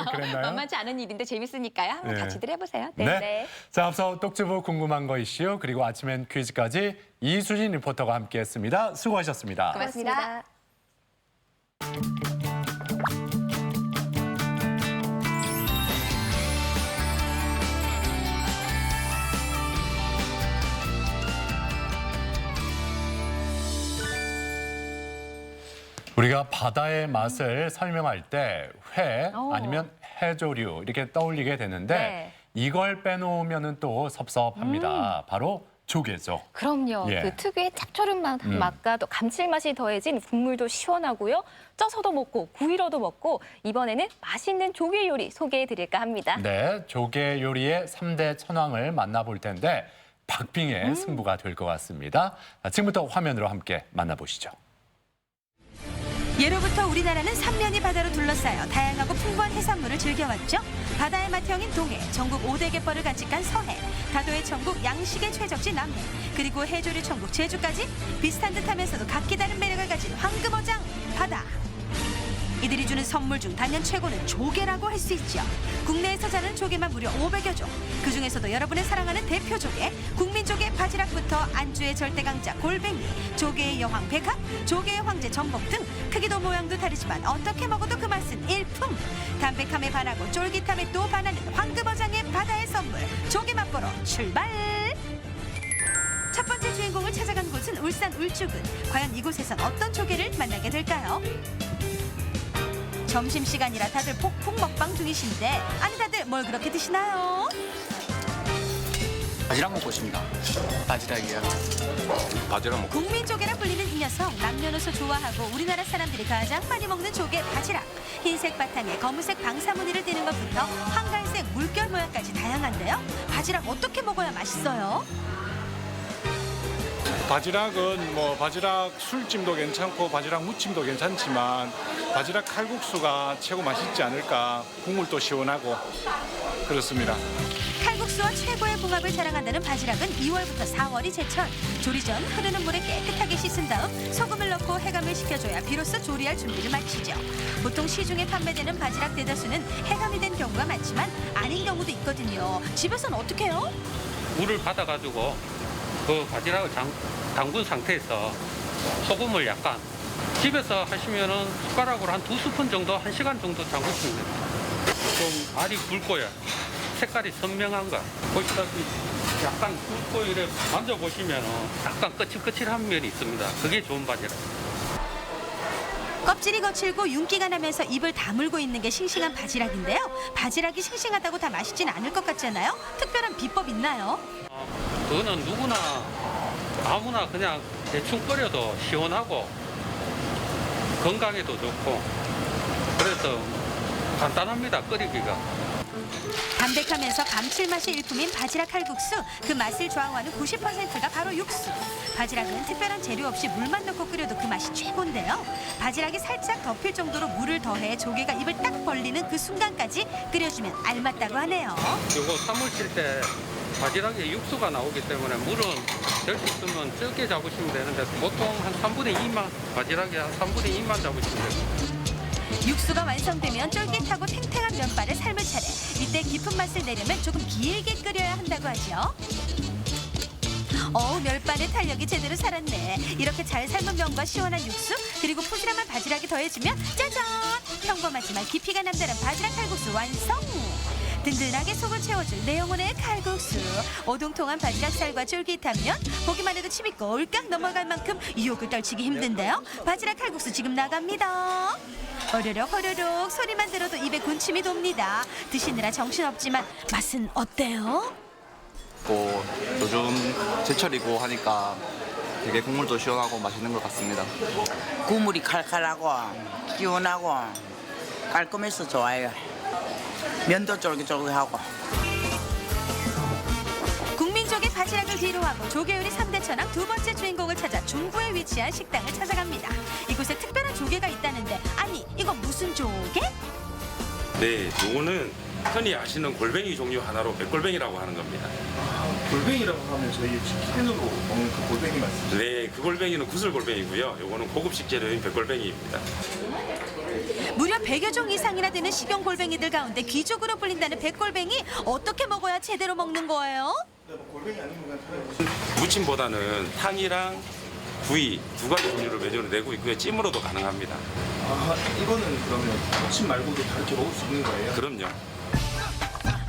그랬나요? 만만치 않은 일인데 재밌으니까요. 한번 네. 같이들 해보세요. 네. 네. 자, 앞서 똑주부 궁금한 거 이슈 그리고 아침엔 퀴즈까지 이수진 리포터가 함께했습니다. 수고하셨습니다. 고맙습니다. 우리가 바다의 맛을 설명할 때 회 아니면 해조류 이렇게 떠올리게 되는데 네. 이걸 빼놓으면 또 섭섭합니다. 바로 조개죠. 그럼요. 예. 그 특유의 짭조름한 맛과 또 감칠맛이 더해진 국물도 시원하고요. 쪄서도 먹고 구이로도 먹고 이번에는 맛있는 조개 요리 소개해 드릴까 합니다. 네, 조개 요리의 3대 천왕을 만나볼 텐데 박빙의 승부가 될 것 같습니다. 자, 지금부터 화면으로 함께 만나보시죠. 예로부터 우리나라는 삼면이 바다로 둘러싸여 다양하고 풍부한 해산물을 즐겨왔죠. 바다의 맏형인 동해, 전국 5대 갯벌을 간직한 서해, 다도의 천국 양식의 최적지 남해, 그리고 해조류 천국 제주까지 비슷한 듯하면서도 각기 다른 매력을 가진 황금어장 바다. 이들이 주는 선물 중 단연 최고는 조개라고 할 수 있죠. 국내에서 자라는 조개만 무려 500여 종. 그중에서도 여러분의 사랑하는 대표 조개, 국민조개 바지락부터 안주의 절대 강자 골뱅이, 조개의 여왕 백합, 조개의 황제 전복 등 크기도 모양도 다르지만 어떻게 먹어도 그 맛은 일품. 담백함에 반하고 쫄깃함에 또 반하는 황금어장의 바다의 선물 조개 맛보러 출발. 첫 번째 주인공을 찾아간 곳은 울산 울주군. 과연 이곳에선 어떤 조개를 만나게 될까요? 점심시간이라 다들 폭풍 먹방 중이신데 아니 다들 뭘 그렇게 드시나요? 바지락 먹고 있습니다. 바지락이요. 바지락 먹고. 국민조개라 불리는 이 녀석 남녀노소 좋아하고 우리나라 사람들이 가장 많이 먹는 조개 바지락. 흰색 바탕에 검은색 방사무늬를 띠는 것부터 황갈색 물결 모양까지 다양한데요. 바지락 어떻게 먹어야 맛있어요? 바지락은 뭐 바지락 술찜도 괜찮고 바지락 무침도 괜찮지만 바지락 칼국수가 최고 맛있지 않을까. 국물도 시원하고 그렇습니다. 칼국수와 최고의 궁합을 자랑한다는 바지락은 2월부터 4월이 제철. 조리 전 흐르는 물에 깨끗하게 씻은 다음 소금을 넣고 해감을 시켜줘야 비로소 조리할 준비를 마치죠. 보통 시중에 판매되는 바지락 대다수는 해감이 된 경우가 많지만 아닌 경우도 있거든요. 집에서는 어떻게 해요? 물을 받아가지고 그 바지락을 담근 상태에서 소금을 약간 집에서 하시면은 숟가락으로 한 2스푼 정도 1시간 정도 담그시면 됩니다. 좀 알이 굵고요. 색깔이 선명한 거 보시다시피 약간 굵고 이래 만져보시면은 약간 거칠거칠한 면이 있습니다. 그게 좋은 바지락. 껍질이 거칠고 윤기가 나면서 입을 다물고 있는 게 싱싱한 바지락인데요. 바지락이 싱싱하다고 다 맛있진 않을 것 같잖아요. 특별한 비법 있나요? 그거는 누구나 아무나 그냥 대충 끓여도 시원하고 건강에도 좋고 그래서 간단합니다. 끓이기가. 담백하면서 감칠맛이 일품인 바지락 칼국수. 그 맛을 좌우하는 90%가 바로 육수. 바지락은 특별한 재료 없이 물만 넣고 끓여도 그 맛이 최고인데요. 바지락이 살짝 덮일 정도로 물을 더해 조개가 입을 딱 벌리는 그 순간까지 끓여주면 알맞다고 하네요. 이거 사물 칠 때 바지락에 육수가 나오기 때문에 물은 될 수 있으면 적게 잡으시면 되는데 보통 한 3분의 2만 바지락에 한 3분의 2만 잡으시면 됩니다. 육수가 완성되면 쫄깃하고 탱탱한 면발을 삶을 차례. 이때 깊은 맛을 내려면 조금 길게 끓여야 한다고 하죠. 면발의 탄력이 제대로 살았네. 이렇게 잘 삶은 면과 시원한 육수 그리고 푸짐한 바지락이 더해지면 짜잔! 평범하지만 깊이가 남다른 바지락 칼국수 완성! 든든하게 속을 채워줄 내용원의 칼국수. 오동통한 바지락살과 쫄깃한 면, 보기만 해도 침이 꼴깍 넘어갈 만큼 유혹을 떨치기 힘든데요. 바지락 칼국수 지금 나갑니다. 호로록 호로록 소리만 들어도 입에 군침이 돕니다. 드시느라 정신없지만 맛은 어때요? 요즘 제철이고 하니까 되게 국물도 시원하고 맛있는 것 같습니다. 국물이 칼칼하고 시원하고 깔끔해서 좋아요. 면도 쫄깃쫄깃하고. 국민족의 바지락을 뒤로하고 조개 요리 3대 천왕 두 번째 주인공을 찾아 중구에 위치한 식당을 찾아갑니다. 이곳에 특별한 조개가 있다는데 아니 이건 무슨 조개? 네, 요거는 흔히 아시는 골뱅이 종류 하나로 백골뱅이라고 하는 겁니다. 골뱅이라고 하면 저희 치킨으로 먹는 그 골뱅이 맞습니다. 네, 그 골뱅이는 구슬골뱅이고요. 요거는 고급 식재료인 백골뱅이입니다. 무려 100여 종 이상이나 되는 식용 골뱅이들 가운데 귀족으로 불린다는 백골뱅이 어떻게 먹어야 제대로 먹는 거예요? 무침보다는 탕이랑 구이 두 가지 종류를 메뉴로 내고 있고요. 찜으로도 가능합니다. 아, 이거는 그러면 무침 말고도 다르게 먹을 수 있는 거예요? 그럼요.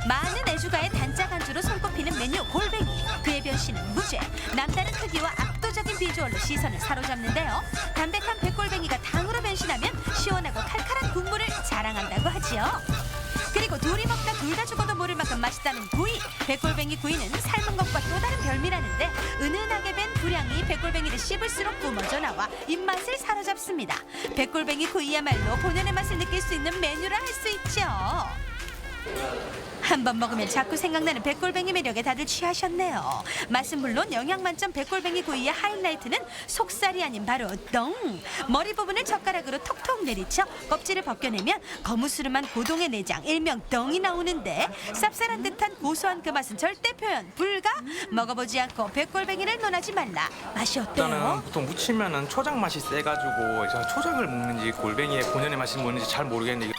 많은 애주가의 단짝 안주로 손꼽히는 메뉴 골뱅이. 그의 변신은 무죄. 남다른 크기와 압도적인 비주얼로 시선을 사로잡는데요. 담백한 백골뱅이가 탕으로 변신하면 시원하고 칼칼한 국물을 자랑한다고 하지요. 그리고 둘이 먹다 둘 다 죽어도 모를 만큼 맛있다는 구이. 백골뱅이 구이는 삶은 것과 또 다른 별미라는데 은은하게 밴 불향이 백골뱅이를 씹을수록 뿜어져 나와 입맛을 사로잡습니다. 백골뱅이 구이야말로 본연의 맛을 느낄 수 있는 메뉴라 할 수 있죠. 한 번 먹으면 자꾸 생각나는 백골뱅이 매력에 다들 취하셨네요. 맛은 물론 영양 만점 백골뱅이 구이의 하이라이트는 속살이 아닌 바로 덩. 머리 부분을 젓가락으로 톡톡 내리쳐 껍질을 벗겨내면 거무스름한 고동의 내장 일명 덩이 나오는데 쌉쌀한 듯한 고소한 그 맛은 절대 표현 불가. 먹어보지 않고 백골뱅이를 논하지 말라. 맛이 어때요? 일단은 보통 무치면은 초장 맛이 세가지고 제가 초장을 먹는지 골뱅이의 본연의 맛이 뭐는지 잘 모르겠는데.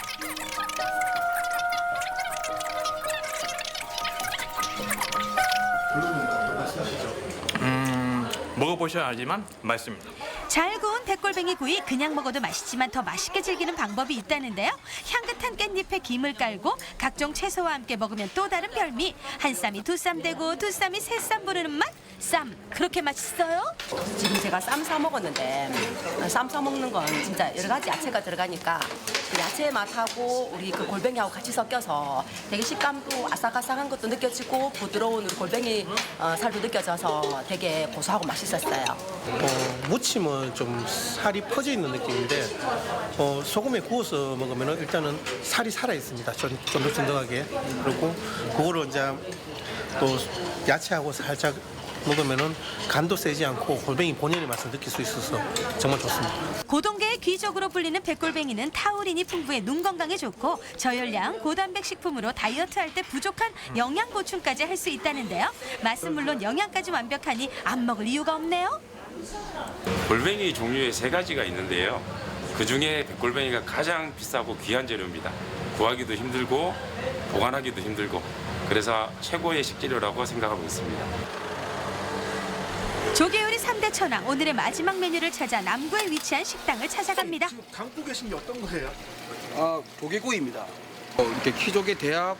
먹어보셔야 알지만 맛있습니다. 잘 구운 백골뱅이 구이 그냥 먹어도 맛있지만 더 맛있게 즐기는 방법이 있다는데요. 향긋한 깻잎에 김을 깔고 각종 채소와 함께 먹으면 또 다른 별미. 한 쌈이 두 쌈 되고 두 쌈이 세 쌈 부르는 맛. 쌈 그렇게 맛있어요? 지금 제가 쌈 싸 먹었는데 쌈 싸 먹는 건 진짜 여러 가지 야채가 들어가니까 그 야채 맛하고 우리 그 골뱅이하고 같이 섞여서 되게 식감도 아삭아삭한 것도 느껴지고 부드러운 우리 골뱅이 살도 느껴져서 되게 고소하고 맛있었어요. 무침은 좀 살이 퍼져 있는 느낌인데 소금에 구워서 먹으면 일단은 살이 살아 있습니다. 쫀득쫀득하게. 그리고 그거를 이제 또 야채하고 살짝 먹으면은 간도 세지 않고 골뱅이 본연의 맛을 느낄 수 있어서 정말 좋습니다. 고동계의 귀족으로 불리는 백골뱅이는 타우린이 풍부해 눈 건강에 좋고 저열량 고단백 식품으로 다이어트할 때 부족한 영양 보충까지 할 수 있다는데요. 맛은 물론 영양까지 완벽하니 안 먹을 이유가 없네요. 골뱅이 종류에 세 가지가 있는데요. 그중에 백골뱅이가 가장 비싸고 귀한 재료입니다. 구하기도 힘들고 보관하기도 힘들고 그래서 최고의 식재료라고 생각하고 있습니다. 조개 요리 3대 천왕 오늘의 마지막 메뉴를 찾아 남구에 위치한 식당을 찾아갑니다. 지금 담고 계신 게 어떤 거예요? 조개구이입니다. 이렇게 키조개, 대합,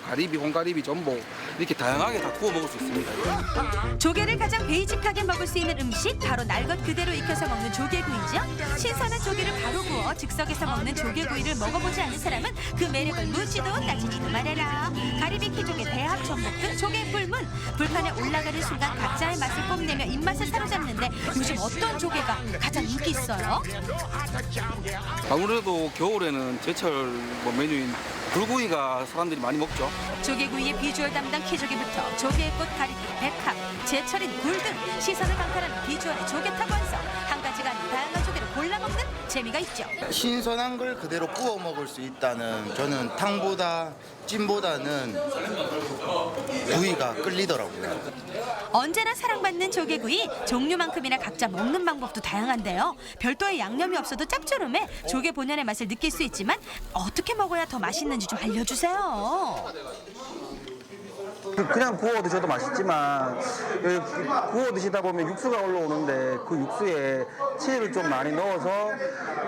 가리비, 홍가리비, 전복 이렇게 다양하게 다 구워 먹을 수 있습니다. 조개를 가장 베이직하게 먹을 수 있는 음식 바로 날 것 그대로 익혀서 먹는 조개구이죠. 신선한 조개를 바로 구워 즉석에서 먹는 조개구이를 먹어보지 않은 사람은 그 매력을 묻지도 따지지도 말아라. 가리비, 키조개, 대합, 전복 등 조개 불문. 불판에 올라가는 순간 각자의 맛을 뽐내며 입맛을 사로잡는데 요즘 어떤 조개가 가장 인기 있어요? 아무래도 겨울에는 제철 메뉴인 불구이가 사람들이 많이 먹죠. 조개구이의 비주얼 담당 키조개부터 조개의 꽃 가리비, 백합, 제철인 굴 등 시선을 강탈하는 비주얼의 조개탑 완성. 한 가지가 아닌 다양한 조개를 골라 먹는 재미가 있죠. 신선한 걸 그대로 구워 먹을 수 있다는 저는 탕보다 찜보다는 구이가 끌리더라고요. 언제나 사랑받는 조개구이 종류만큼이나 각자 먹는 방법도 다양한데요. 별도의 양념이 없어도 짭조름해 조개 본연의 맛을 느낄 수 있지만 어떻게 먹어야 더 맛있는지 좀 알려주세요. 그냥 구워 드셔도 맛있지만 구워 드시다 보면 육수가 올라오는데 그 육수에 치즈를 좀 많이 넣어서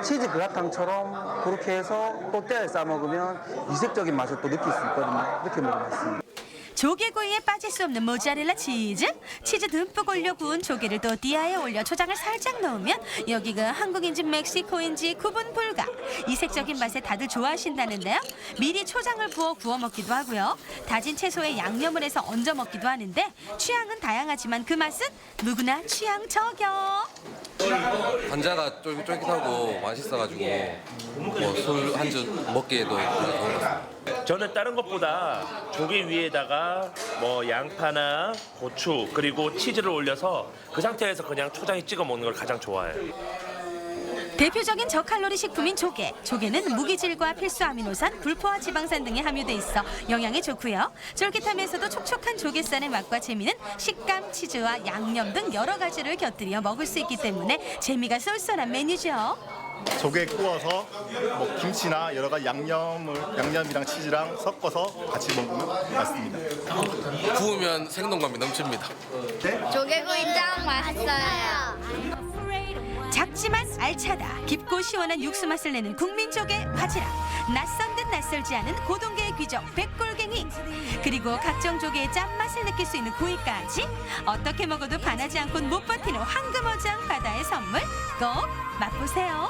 치즈 그라탕처럼 그렇게 해서 또띠아에 싸 먹으면 이색적인 맛을 또 느낄 수 있거든요. 이렇게 먹으면 맛있습니다. 조개구이에 빠질 수 없는 모짜렐라 치즈 듬뿍 올려 구운 조개를 또띠아에 올려 초장을 살짝 넣으면 여기가 한국인지 멕시코인지 구분 불가. 이색적인 맛에 다들 좋아하신다는데요. 미리 초장을 부어 구워 먹기도 하고요. 다진 채소에 양념을 해서 얹어 먹기도 하는데 취향은 다양하지만 그 맛은 누구나 취향 저격. 관자가 쫄깃쫄깃하고 맛있어가지고 뭐 술 한 잔 먹기에도 좋은 것 같습니다. 저는 다른 것보다 조개 위에다가 뭐 양파나 고추 그리고 치즈를 올려서 그 상태에서 그냥 초장에 찍어 먹는 걸 가장 좋아해요. 대표적인 저칼로리 식품인 조개. 조개는 무기질과 필수 아미노산, 불포화 지방산 등이 함유돼 있어 영양에 좋고요. 쫄깃하면서도 촉촉한 조개살의 맛과 재미는 식감, 치즈와 양념 등 여러 가지를 곁들여 먹을 수 있기 때문에 재미가 쏠쏠한 메뉴죠. 조개 구워서 뭐 김치나 여러 가지 양념이랑 치즈랑 섞어서 같이 먹으면 맛있습니다. 구우면 생동감이 넘칩니다. 조개구이 짱 맛있어요. 작지만 알차다. 깊고 시원한 육수 맛을 내는 국민조개 바지락. 낯선 듯 낯설지 않은 고동계의 귀족 백골갱이. 그리고 각종 조개의 짠맛을 느낄 수 있는 구이까지. 어떻게 먹어도 반하지 않곤 못 버티는 황금어장 바다의 선물. 꼭 맛보세요.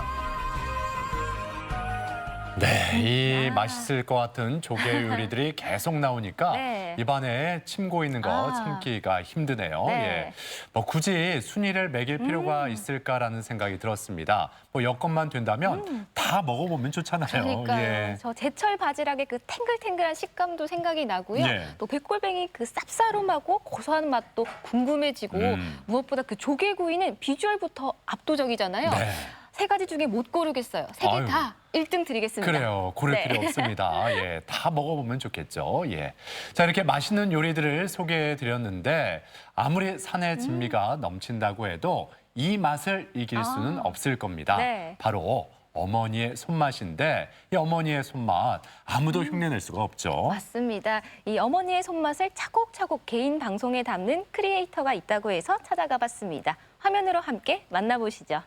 네, 이 맛있을 것 같은 조개 요리들이 계속 나오니까 네. 입안에 침 고이는 거 참기가 힘드네요. 네. 예. 뭐 굳이 순위를 매길 필요가 있을까라는 생각이 들었습니다. 뭐 여건만 된다면 다 먹어보면 좋잖아요. 그러니까요. 예. 저 제철 바지락의 그 탱글탱글한 식감도 생각이 나고요. 예. 또 백골뱅이 그 쌉싸름하고 고소한 맛도 궁금해지고 무엇보다 그 조개구이는 비주얼부터 압도적이잖아요. 네. 세 가지 중에 못 고르겠어요. 세 개 아유. 다 1등 드리겠습니다. 그래요. 고를 네. 필요 없습니다. 예, 다 먹어보면 좋겠죠. 예. 자, 이렇게 맛있는 요리들을 소개해드렸는데 아무리 산의 진미가 넘친다고 해도 이 맛을 이길 수는 없을 겁니다. 네. 바로 어머니의 손맛인데 이 어머니의 손맛 아무도 흉내낼 수가 없죠. 맞습니다. 이 어머니의 손맛을 차곡차곡 개인 방송에 담는 크리에이터가 있다고 해서 찾아가 봤습니다. 화면으로 함께 만나보시죠.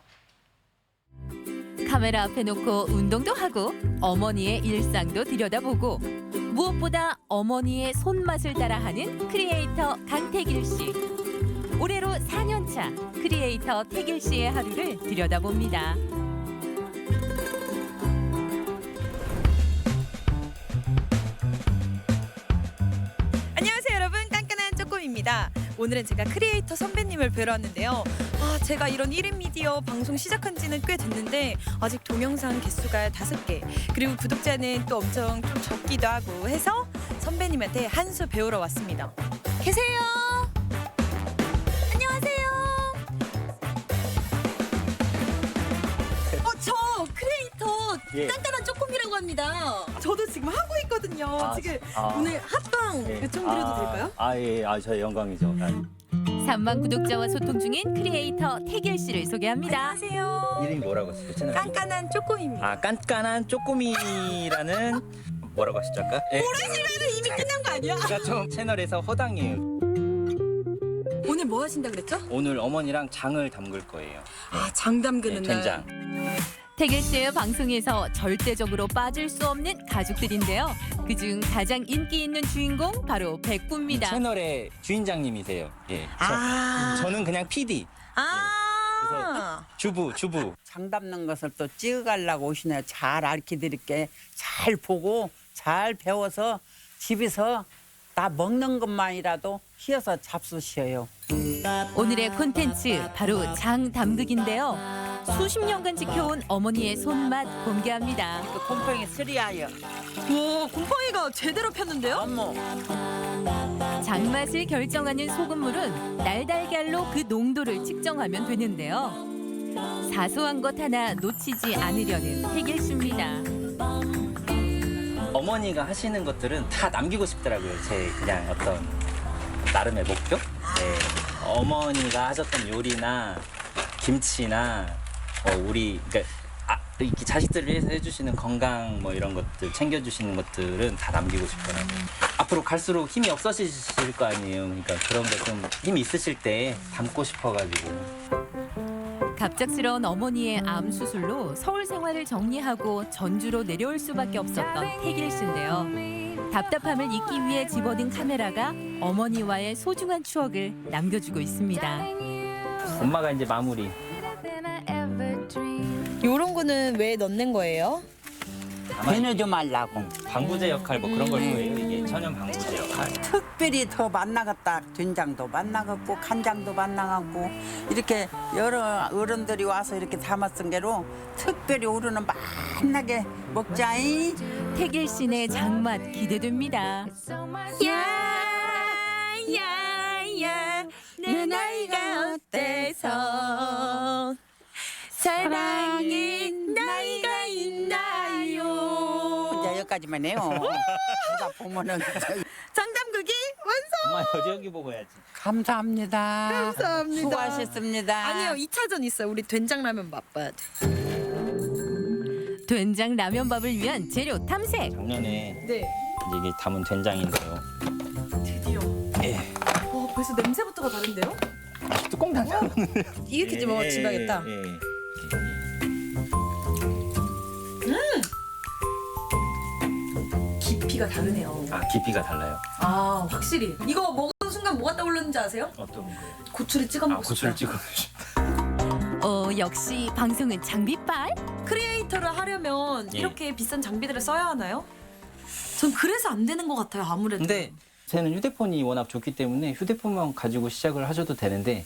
카메라 앞에 놓고 운동도 하고 어머니의 일상도 들여다보고 무엇보다 어머니의 손맛을 따라하는 크리에이터 강태길 씨. 올해로 4년차 크리에이터 태길 씨의 하루를 들여다봅니다. 안녕하세요 여러분, 깐깐한 쪼꼬미입니다. 오늘은 제가 크리에이터 선배님을 뵈러 왔는데요. 제가 이런 1인 미디어 방송 시작한 지는 꽤 됐는데 아직 동영상 개수가 5개, 그리고 구독자는 또 엄청 좀 적기도 하고 해서 선배님한테 한 수 배우러 왔습니다. 계세요? 안녕하세요. 저 크리에이터 예. 깐깐한 쪼꼬미라고 합니다. 저도 지금 하고 있거든요. 지금 오늘 합방 예. 요청드려도 될까요? 예, 저의 영광이죠. 3만 구독자와 소통 중인 크리에이터 태길 씨를 소개합니다. 안녕하세요. 이름이 뭐라고 하시죠? 채널? 깐깐한 쪼꼬미입니다. 깐깐한 쪼꼬미라는 뭐라고 하시죠 아까? 모르시면 이미 끝난 거 아니야? 제가 좀 채널에서 허당이에요. 오늘 뭐 하신다 그랬죠? 오늘 어머니랑 장을 담글 거예요. 장 담그는 날. 된장. 태길 씨의 방송에서 절대적으로 빠질 수 없는 가족들인데요. 그중 가장 인기 있는 주인공 바로 백구입니다. 채널의 주인장님이세요. 예. 저는 그냥 PD. 그래서 주부. 장 담는 것을 또 찍어가려고 오시네요. 잘 가르쳐 드릴게. 잘 보고 잘 배워서 집에서 다 먹는 것만이라도 휘어서 잡수셔요. 오늘의 콘텐츠 바로 장 담그기인데요. 수십 년간 지켜온 어머니의 손맛 공개합니다. 곰팡이 쓰리아요. 와, 곰팡이가 제대로 폈는데요? 어머. 장맛을 결정하는 소금물은 날달걀로 그 농도를 측정하면 되는데요. 사소한 것 하나 놓치지 않으려는 태길 씨입니다. 어머니가 하시는 것들은 다 남기고 싶더라고요. 제 그냥 어떤 나름의 목표? 네. 어머니가 하셨던 요리나 김치나 우리 그러니까 이렇게 자식들을 위해서 해주시는 건강 뭐 이런 것들 챙겨주시는 것들은 다 남기고 싶더라고요. 앞으로 갈수록 힘이 없어지실 거 아니에요. 그러니까 그런 거 좀 힘이 있으실 때 담고 싶어가지고. 갑작스러운 어머니의 암 수술로 서울 생활을 정리하고 전주로 내려올 수밖에 없었던 태길 씨인데요. 답답함을 잊기 위해 집어든 카메라가 어머니와의 소중한 추억을 남겨주고 있습니다. 엄마가 이제 마무리. 요런 거는 왜 넣는 거예요? 배는 좀 말라고. 방부제 역할 뭐 그런 걸 거예요. 이게 천연 방부제 역할. 특별히 더 만나갔다. 된장도 만나갔고 간장도 만나갔고 이렇게 여러 어른들이 와서 이렇게 담았은 게로 특별히 우리는 만나게 먹자이. 태길 씨네 장맛 기대됩니다. 야야야 내 나이가 어때서 사랑의 나이가 있나요? 혼자 여기까지만 해요. 누가 보면은 정답극이 완성! 엄마 여기 보고 해야지. 감사합니다. 감사합니다. 수고하셨습니다. 아니요, 2차전 있어요. 우리 된장라면 맛봐야 돼. 된장 라면밥을 위한 재료 탐색. 작년에 네. 이제 이게 담은 된장인데요. 드디어. 예. 벌써 냄새부터가 다른데요? 뚜껑 닫았는데. 이렇게 집어 집어야겠다. 깊이가 다르네요. 아 깊이가 달라요. 아, 확실히. 이거 먹은 순간 뭐가 떠오르는지 아세요? 어떤 거예요? 고추를 찍어 먹고 고추를 싶다. 찍어. 역시 방송은 장비빨? 크리에이터를 하려면 예. 이렇게 비싼 장비들을 써야 하나요? 전 그래서 안 되는 것 같아요, 아무래도. 근데 저는 휴대폰이 워낙 좋기 때문에 휴대폰만 가지고 시작을 하셔도 되는데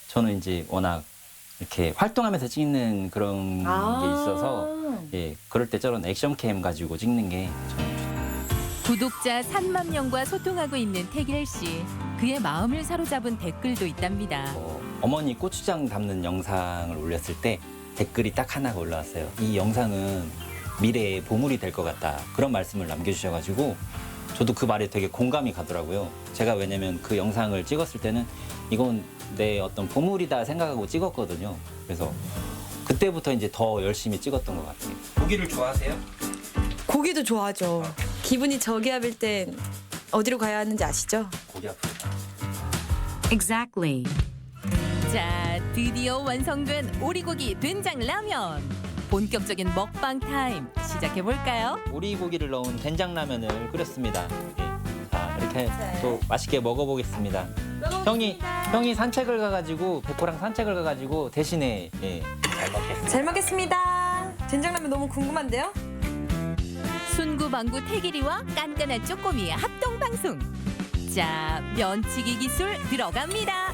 저는 이제 워낙 이렇게 활동하면서 찍는 그런 게 있어서 예 그럴 때 저런 액션캠 가지고 찍는 게 저는 구독자 3만 명과 소통하고 있는 태길 씨. 그의 마음을 사로잡은 댓글도 있답니다. 어머니 고추장 담는 영상을 올렸을 때 댓글이 딱 하나가 올라왔어요. 이 영상은 미래의 보물이 될 것 같다. 그런 말씀을 남겨주셔가지고 저도 그 말에 되게 공감이 가더라고요. 제가 왜냐면 그 영상을 찍었을 때는 이건 내 어떤 보물이다 생각하고 찍었거든요. 그래서 그때부터 이제 더 열심히 찍었던 것 같아요. 고기를 좋아하세요? 고기도 좋아하죠. 기분이 저기압일 땐 어디로 가야 하는지 아시죠? 고기 아프다. Exactly. 자, 드디어 완성된 오리고기 된장 라면. 본격적인 먹방 타임 시작해 볼까요? 오리고기를 넣은 된장라면을 끓였습니다. 예. 자, 이렇게 또 맛있게 먹어보겠습니다. 형이 산책을 가가지고 백호랑 산책을 가가지고 대신에 예, 잘 먹겠습니다. 잘 먹겠습니다. 된장라면 너무 궁금한데요? 순구방구 태길이와 깐깐한 쪼꼬미의 합동 방송. 자, 면치기 기술 들어갑니다.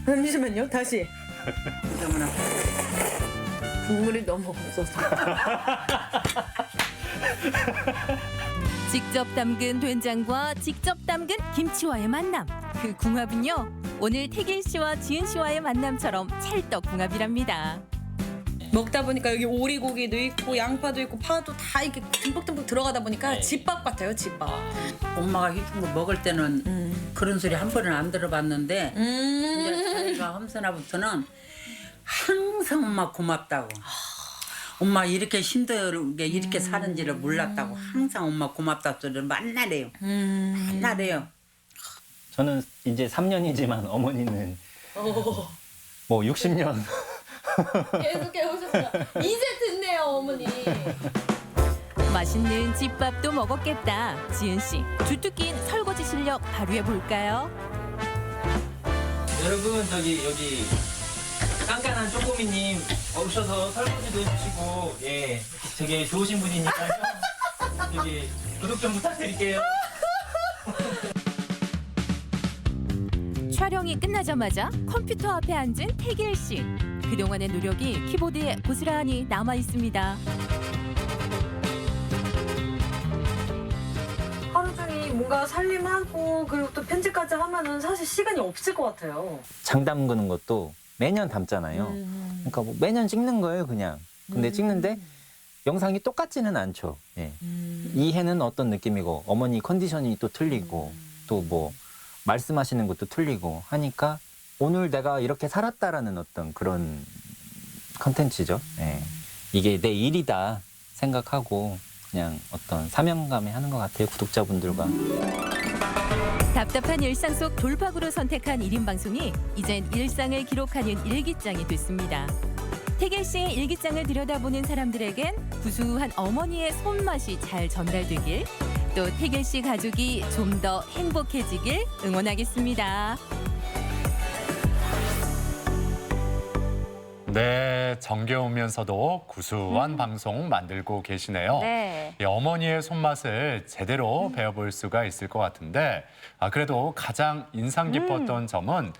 잠시만요, 다시. 국물이 너무 없어서. 직접 담근 된장과 직접 담근 김치와의 만남. 그 궁합은요, 오늘 태길 씨와 지은 씨와의 만남처럼 찰떡궁합이랍니다. 먹다 보니까 여기 오리고기도 있고 양파도 있고 파도 다 이렇게 듬뿍듬뿍 들어가다 보니까 집밥 같아요, 집밥. 엄마가 해준 거 먹을 때는 그런 소리 한 번은 안 들어봤는데 이제 자기가 험선아부터는 항상 엄마 고맙다고. 엄마 이렇게 힘들게 이렇게 사는지를 몰랐다고 항상 엄마 고맙다고 소리를 맨날 해요. 맨날 해요. 저는 이제 3년이지만 어머니는 뭐 60년. 계속 해오셨어요. 이제 듣네요, 어머니. 맛있는 집밥도 먹었겠다. 지은 씨, 주특기인 설거지 실력 발휘해 볼까요? 여러분 여기 깐깐한 쪼꼬미님 오셔서 설거지도 해주시고 예 되게 좋으신 분이니까요. 여기 구독 좀 부탁드릴게요. 촬영이 끝나자마자 컴퓨터 앞에 앉은 태길 씨. 그동안의 노력이 키보드에 고스란히 남아 있습니다. 하루 종일 뭔가 살림하고 그리고 또 편집까지 하면은 사실 시간이 없을 것 같아요. 장 담그는 것도 매년 담잖아요. 그러니까 뭐 매년 찍는 거예요, 그냥. 근데 찍는데 영상이 똑같지는 않죠. 예. 이 해는 어떤 느낌이고 어머니 컨디션이 또 틀리고 또 뭐 말씀하시는 것도 틀리고 하니까 오늘 내가 이렇게 살았다라는 어떤 그런 컨텐츠죠. 예. 이게 내 일이다 생각하고 그냥 어떤 사명감에 하는 것 같아요, 구독자분들과. 답답한 일상 속 돌파구로 선택한 1인 방송이 이젠 일상을 기록하는 일기장이 됐습니다. 태길 씨의 일기장을 들여다보는 사람들에겐 구수한 어머니의 손맛이 잘 전달되길, 또 태길 씨 가족이 좀 더 행복해지길 응원하겠습니다. 네, 정겨우면서도 구수한 방송 만들고 계시네요. 네. 이 어머니의 손맛을 제대로 배워볼 수가 있을 것 같은데, 그래도 가장 인상 깊었던 점은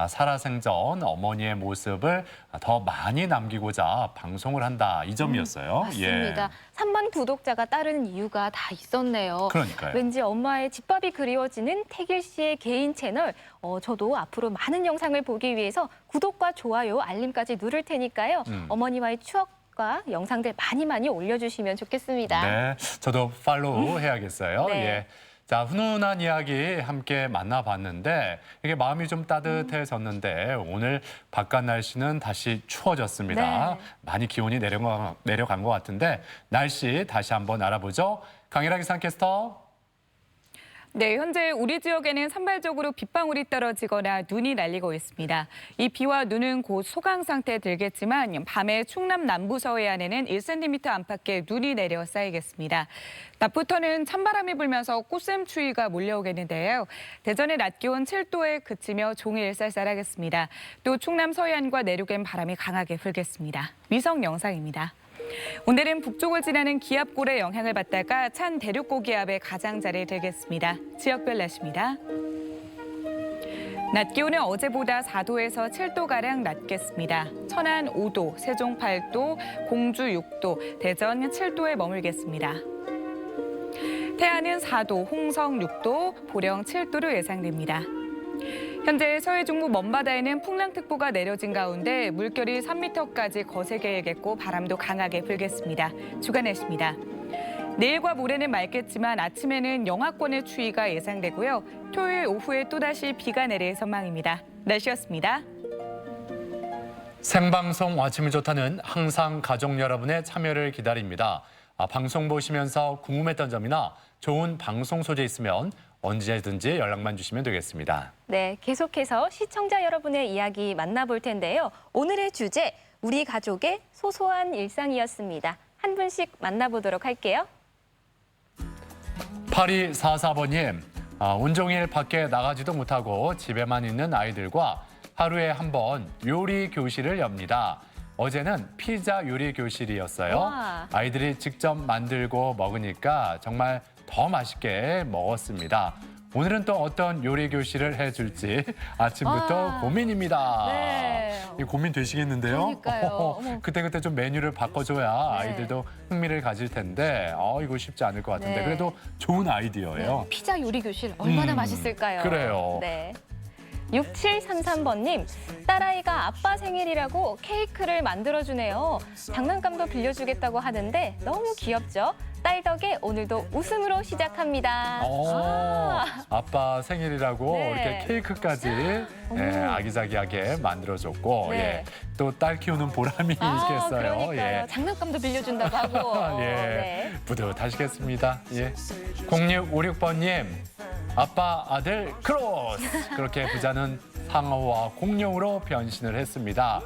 살아생전 어머니의 모습을 더 많이 남기고자 방송을 한다, 이 점이었어요. 맞습니다. 3만 구독자가 따르는 이유가 다 있었네요. 그러니까요. 왠지 엄마의 집밥이 그리워지는 태길 씨의 개인 채널, 저도 앞으로 많은 영상을 보기 위해서 구독과 좋아요, 알림까지 누를 테니까요. 어머니와의 추억과 영상들 많이 올려주시면 좋겠습니다. 네, 저도 팔로우 해야겠어요. 네. 예. 자, 훈훈한 이야기 함께 만나봤는데 이게 마음이 좀 따뜻해졌는데 오늘 바깥 날씨는 다시 추워졌습니다. 네. 많이 기온이 내려간 것 같은데 날씨 다시 한번 알아보죠. 강일하 기상캐스터. 네, 현재 우리 지역에는 산발적으로 빗방울이 떨어지거나 눈이 날리고 있습니다. 이 비와 눈은 곧 소강 상태에 들겠지만 밤에 충남 남부 서해안에는 1cm 안팎의 눈이 내려 쌓이겠습니다. 낮부터는 찬바람이 불면서 꽃샘 추위가 몰려오겠는데요. 대전의 낮 기온 7도에 그치며 종일 쌀쌀하겠습니다. 또 충남 서해안과 내륙엔 바람이 강하게 불겠습니다. 위성 영상입니다. 오늘은 북쪽을 지나는 기압골의 영향을 받다가 찬 대륙 고기압의 가장자리에 들겠습니다. 지역별 날씨입니다. 낮 기온은 어제보다 4도에서 7도가량 낮겠습니다. 천안 5도, 세종 8도, 공주 6도, 대전 7도에 머물겠습니다. 태안은 4도, 홍성 6도, 보령 7도로 예상됩니다. 현재 서해 중부 먼바다에는 풍랑특보가 내려진 가운데 물결이 3m까지 거세게 일겠고 바람도 강하게 불겠습니다. 주간 날씨입니다. 내일과 모레는 맑겠지만 아침에는 영하권의 추위가 예상되고요. 토요일 오후에 또다시 비가 내릴 전망입니다. 날씨였습니다. 생방송 아침이 좋다는 항상 가족 여러분의 참여를 기다립니다. 방송 보시면서 궁금했던 점이나 좋은 방송 소재 있으면 언제든지 연락만 주시면 되겠습니다. 네, 계속해서 시청자 여러분의 이야기 만나볼 텐데요. 오늘의 주제, 우리 가족의 소소한 일상이었습니다. 한 분씩 만나보도록 할게요. 8244번님, 온종일 밖에 나가지도 못하고 집에만 있는 아이들과 하루에 한 번 요리 교실을 엽니다. 어제는 피자 요리 교실이었어요. 와. 아이들이 직접 만들고 먹으니까 정말 더 맛있게 먹었습니다. 오늘은 또 어떤 요리 교실을 해줄지 아침부터 와. 고민입니다. 네. 이 고민 되시겠는데요? 그러니까요. 어머. 그때그때 좀 메뉴를 바꿔줘야 네. 아이들도 흥미를 가질 텐데 이거 쉽지 않을 것 같은데 네. 그래도 좋은 아이디어예요. 네, 피자 요리 교실 얼마나 맛있을까요? 그래요. 네. 6733번님, 딸아이가 아빠 생일이라고 케이크를 만들어주네요. 장난감도 빌려주겠다고 하는데 너무 귀엽죠? 딸 덕에 오늘도 웃음으로 시작합니다. 아빠 생일이라고 네. 이렇게 케이크까지 아기자기하게 만들어줬고 네. 또 딸 키우는 보람이 있겠어요. 그러니까요. 장난감도 빌려준다고 하고. 예. 네. 뿌듯하시겠습니다. 예. 0656번님, 아빠 아들 크로스! 그렇게 부자는 상어와 공룡으로 변신을 했습니다.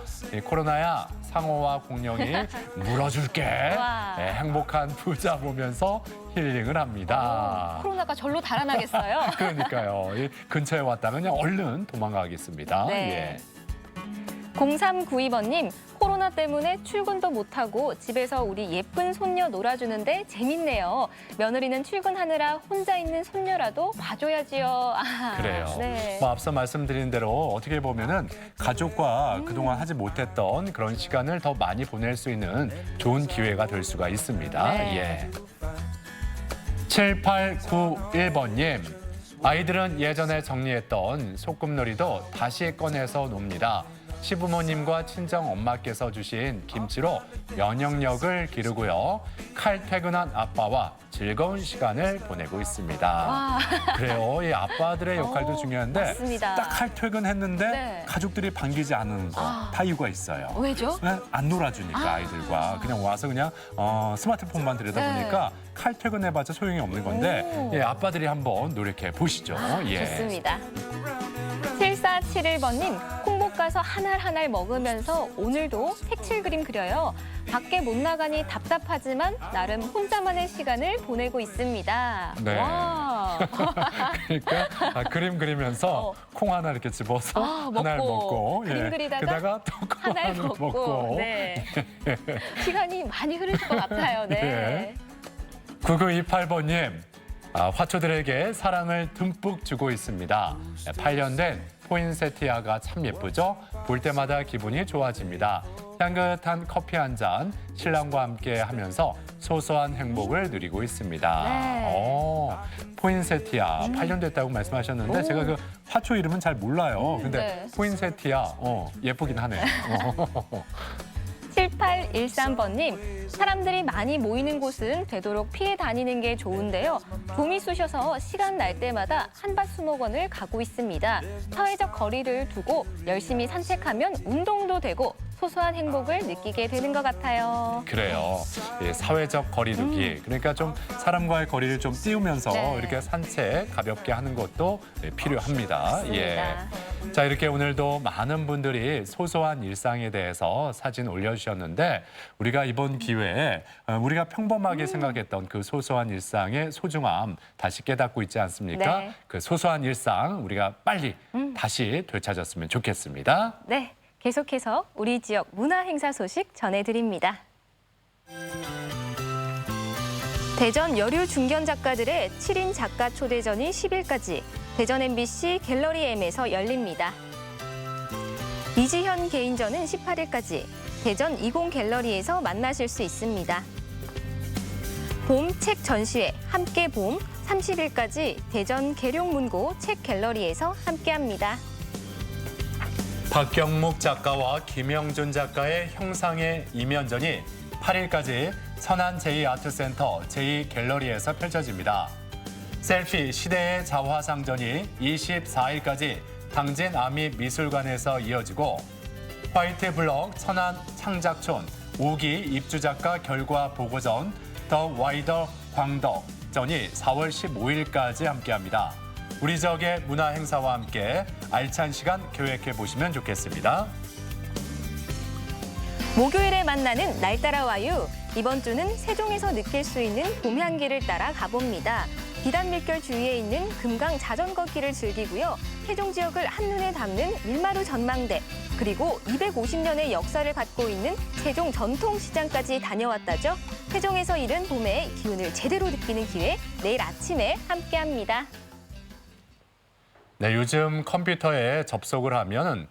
코로나야, 상어와 공룡이 물어줄게. 와. 행복한 부자 보면서 힐링을 합니다. 코로나가 절로 달아나겠어요. 그러니까요. 이 근처에 왔다면 그냥 얼른 도망가겠습니다. 네. 예. 0392번님, 코로나 때문에 출근도 못하고 집에서 우리 예쁜 손녀 놀아주는데 재밌네요. 며느리는 출근하느라 혼자 있는 손녀라도 봐줘야지요. 그래요. 네. 뭐 앞서 말씀드린 대로 어떻게 보면은 가족과 그동안 하지 못했던 그런 시간을 더 많이 보낼 수 있는 좋은 기회가 될 수가 있습니다. 네. 예. 7891번님, 아이들은 예전에 정리했던 소꿉놀이도 다시 꺼내서 놉니다. 시부모님과 친정 엄마께서 주신 김치로 면역력을 기르고요. 칼퇴근한 아빠와 즐거운 시간을 보내고 있습니다. 와. 그래요. 이 아빠들의 역할도 중요한데 맞습니다. 딱 칼퇴근했는데 네. 가족들이 반기지 않는 거 다 이유가 있어요. 왜죠? 네, 안 놀아주니까 아이들과 그냥 와서 그냥 스마트폰만 들여다보니까 칼퇴근해봤자 소용이 없는 건데 예, 아빠들이 한번 노력해 보시죠. 예. 좋습니다. 7471번님, 콩복 가서 한 알 한 알 먹으면서 오늘도 색칠 그림 그려요. 밖에 못 나가니 답답하지만 나름 혼자만의 시간을 보내고 있습니다. 네. 와. 그러니까 그림 그리면서 콩 하나 이렇게 집어서 한 알 먹고 그림 그리다가 그러다가 또 콩 한 알 하나 먹고. 먹고 네. 시간이 많이 흐르실 것 같아요. 네. 9928번님, 화초들에게 사랑을 듬뿍 주고 있습니다. 8년 된 포인세티아가 참 예쁘죠? 볼 때마다 기분이 좋아집니다. 향긋한 커피 한 잔 신랑과 함께 하면서 소소한 행복을 누리고 있습니다. 네. 포인세티아 8년 됐다고 말씀하셨는데 제가 그 화초 이름은 잘 몰라요. 근데 네. 포인세티아 예쁘긴 하네요. 7813번님, 사람들이 많이 모이는 곳은 되도록 피해 다니는 게 좋은데요. 좀이 쑤셔서 시간 날 때마다 한밭수목원을 가고 있습니다. 사회적 거리를 두고 열심히 산책하면 운동도 되고 소소한 행복을 느끼게 되는 것 같아요. 그래요. 예, 사회적 거리두기. 그러니까 좀 사람과의 거리를 좀 띄우면서 네. 이렇게 산책 가볍게 하는 것도 필요합니다. 맞습니다. 예. 자, 이렇게 오늘도 많은 분들이 소소한 일상에 대해서 사진 올려주셨는데 우리가 이번 기회에 우리가 평범하게 생각했던 그 소소한 일상의 소중함 다시 깨닫고 있지 않습니까? 네. 그 소소한 일상 우리가 빨리 다시 되찾았으면 좋겠습니다. 네, 계속해서 우리 지역 문화 행사 소식 전해드립니다. 대전 여류 중견 작가들의 7인 작가 초대전이 10일까지 대전 MBC 갤러리 M에서 열립니다. 이지현 개인전은 18일까지 대전 20 갤러리에서 만나실 수 있습니다. 봄 책 전시회 함께 봄 30일까지 대전 계룡문고 책 갤러리에서 함께합니다. 박경묵 작가와 김영준 작가의 형상의 이면전이 8일까지 선안 제2아트센터 제2갤러리에서 펼쳐집니다. 셀피 시대의 자화상전이 24일까지 당진 아미미술관에서 이어지고 화이트 블럭 천안 창작촌 5기 입주작가 결과 보고전 더 와이더 광덕전이 4월 15일까지 함께합니다. 우리 지역의 문화 행사와 함께 알찬 시간 계획해 보시면 좋겠습니다. 목요일에 만나는 날 따라 와유. 이번 주는 세종에서 느낄 수 있는 봄 향기를 따라 가봅니다. 비단밀결 주위에 있는 금강 자전거길을 즐기고요. 세종 지역을 한눈에 담는 밀마루 전망대, 그리고 250년의 역사를 갖고 있는 세종 전통시장까지 다녀왔다죠. 세종에서 이른 봄의 기운을 제대로 느끼는 기회, 내일 아침에 함께합니다. 네, 요즘 컴퓨터에 접속을 하면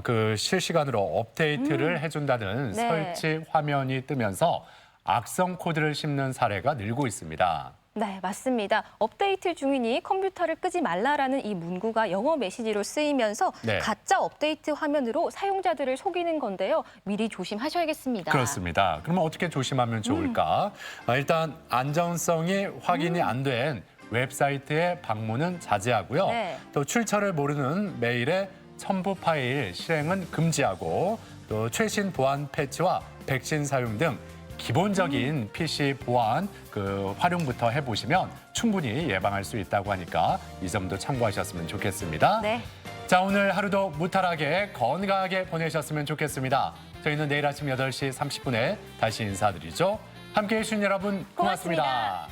그 실시간으로 업데이트를 해준다는 네. 설치 화면이 뜨면서 악성 코드를 씹는 사례가 늘고 있습니다. 네, 맞습니다. 업데이트 중이니 컴퓨터를 끄지 말라라는 이 문구가 영어 메시지로 쓰이면서 네. 가짜 업데이트 화면으로 사용자들을 속이는 건데요. 미리 조심하셔야겠습니다. 그렇습니다. 그러면 어떻게 조심하면 좋을까? 일단 안전성이 확인이 안 된 웹사이트에 방문은 자제하고요. 네. 또 출처를 모르는 메일에 첨부 파일 실행은 금지하고 또 최신 보안 패치와 백신 사용 등 기본적인 PC 보안 활용부터 해보시면 충분히 예방할 수 있다고 하니까 이 점도 참고하셨으면 좋겠습니다. 네. 자, 오늘 하루도 무탈하게 건강하게 보내셨으면 좋겠습니다. 저희는 내일 아침 8시 30분에 다시 인사드리죠. 함께해 주신 여러분 고맙습니다.